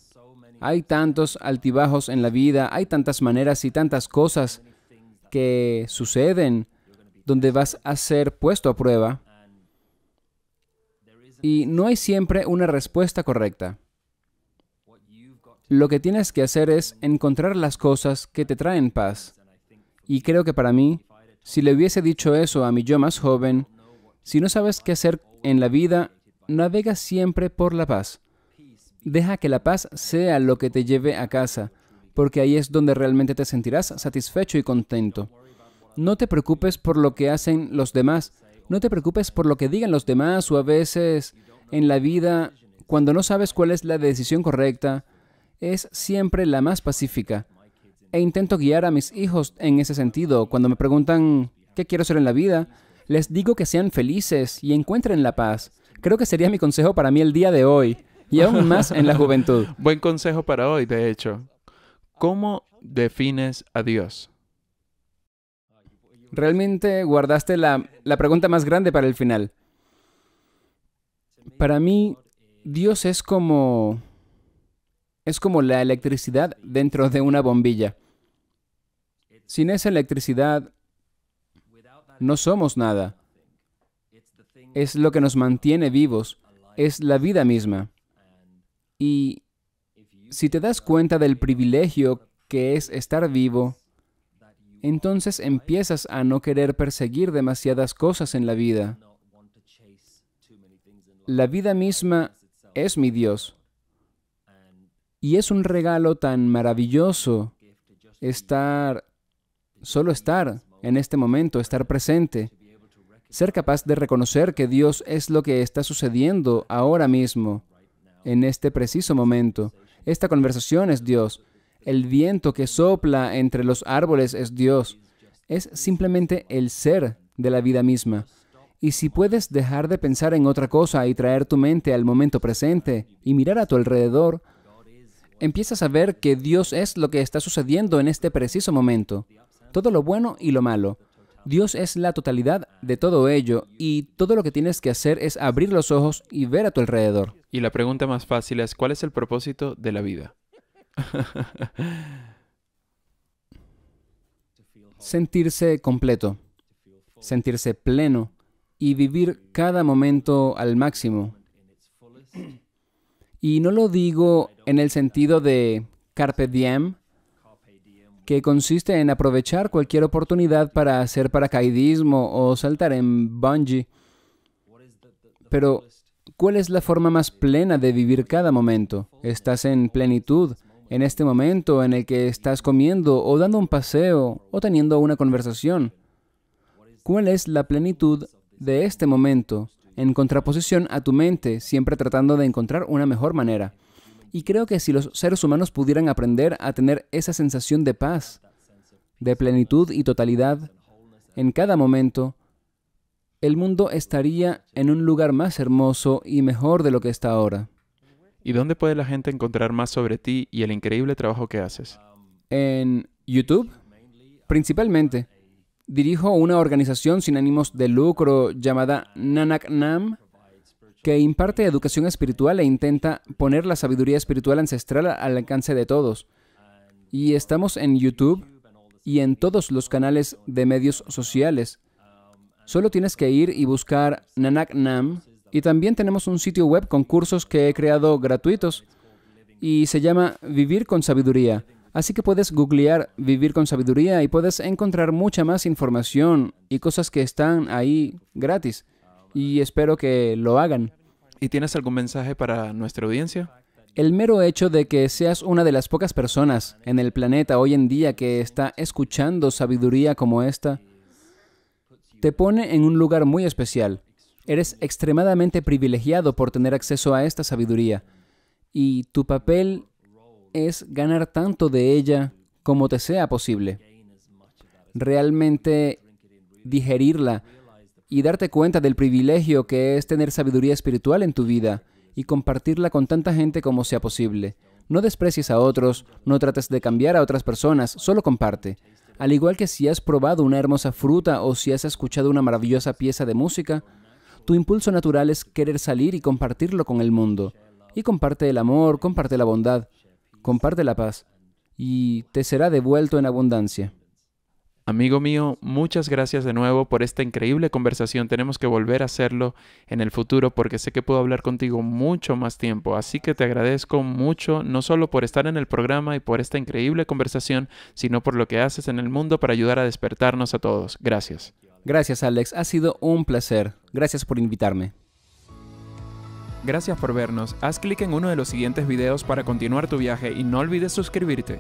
S1: hay tantos altibajos en la vida, hay tantas maneras y tantas cosas que suceden donde vas a ser puesto a prueba y no hay siempre una respuesta correcta. Lo que tienes que hacer es encontrar las cosas que te traen paz. Y creo que para mí, si le hubiese dicho eso a mi yo más joven, si no sabes qué hacer en la vida, navega siempre por la paz. Deja que la paz sea lo que te lleve a casa, porque ahí es donde realmente te sentirás satisfecho y contento. No te preocupes por lo que hacen los demás. No te preocupes por lo que digan los demás o a veces en la vida, cuando no sabes cuál es la decisión correcta, es siempre la más pacífica. E intento guiar a mis hijos en ese sentido. Cuando me preguntan qué quiero hacer en la vida, les digo que sean felices y encuentren la paz. Creo que sería mi consejo para mí el día de hoy y aún más en la juventud.
S2: Buen consejo para hoy, de hecho. ¿Cómo defines a Dios?
S1: Realmente guardaste la pregunta más grande para el final. Para mí, Dios es como la electricidad dentro de una bombilla. Sin esa electricidad, no somos nada. Es lo que nos mantiene vivos. Es la vida misma. Y si te das cuenta del privilegio que es estar vivo, entonces empiezas a no querer perseguir demasiadas cosas en la vida. La vida misma es mi Dios. Y es un regalo tan maravilloso solo estar en este momento, estar presente, ser capaz de reconocer que Dios es lo que está sucediendo ahora mismo, en este preciso momento. Esta conversación es Dios. El viento que sopla entre los árboles es Dios. Es simplemente el ser de la vida misma. Y si puedes dejar de pensar en otra cosa y traer tu mente al momento presente y mirar a tu alrededor, empiezas a ver que Dios es lo que está sucediendo en este preciso momento. Todo lo bueno y lo malo. Dios es la totalidad de todo ello y todo lo que tienes que hacer es abrir los ojos y ver a tu alrededor.
S2: Y la pregunta más fácil es, ¿cuál es el propósito de la vida?
S1: Sentirse completo, sentirse pleno y vivir cada momento al máximo. Y no lo digo en el sentido de carpe diem, que consiste en aprovechar cualquier oportunidad para hacer paracaidismo o saltar en bungee. Pero, ¿cuál es la forma más plena de vivir cada momento? ¿Estás en plenitud en este momento en el que estás comiendo o dando un paseo o teniendo una conversación? ¿Cuál es la plenitud de este momento en contraposición a tu mente, siempre tratando de encontrar una mejor manera? Y creo que si los seres humanos pudieran aprender a tener esa sensación de paz, de plenitud y totalidad en cada momento, el mundo estaría en un lugar más hermoso y mejor de lo que está ahora.
S2: ¿Y dónde puede la gente encontrar más sobre ti y el increíble trabajo que haces?
S1: En YouTube, principalmente. Dirijo una organización sin ánimos de lucro llamada Nanak Nam, que imparte educación espiritual e intenta poner la sabiduría espiritual ancestral al alcance de todos. Y estamos en YouTube y en todos los canales de medios sociales. Solo tienes que ir y buscar Nanak Nam. Y también tenemos un sitio web con cursos que he creado gratuitos y se llama Vivir con Sabiduría. Así que puedes googlear Vivir con Sabiduría y puedes encontrar mucha más información y cosas que están ahí gratis. Y espero que lo hagan.
S2: ¿Y tienes algún mensaje para nuestra audiencia?
S1: El mero hecho de que seas una de las pocas personas en el planeta hoy en día que está escuchando sabiduría como esta, te pone en un lugar muy especial. Eres extremadamente privilegiado por tener acceso a esta sabiduría. Y tu papel es ganar tanto de ella como te sea posible. Realmente digerirla y darte cuenta del privilegio que es tener sabiduría espiritual en tu vida y compartirla con tanta gente como sea posible. No desprecies a otros, no trates de cambiar a otras personas, solo comparte. Al igual que si has probado una hermosa fruta o si has escuchado una maravillosa pieza de música, tu impulso natural es querer salir y compartirlo con el mundo. Y comparte el amor, comparte la bondad, comparte la paz, y te será devuelto en abundancia.
S2: Amigo mío, muchas gracias de nuevo por esta increíble conversación. Tenemos que volver a hacerlo en el futuro porque sé que puedo hablar contigo mucho más tiempo. Así que te agradezco mucho, no solo por estar en el programa y por esta increíble conversación, sino por lo que haces en el mundo para ayudar a despertarnos a todos. Gracias.
S1: Gracias, Alex. Ha sido un placer. Gracias por invitarme.
S2: Gracias por vernos. Haz clic en uno de los siguientes videos para continuar tu viaje y no olvides suscribirte.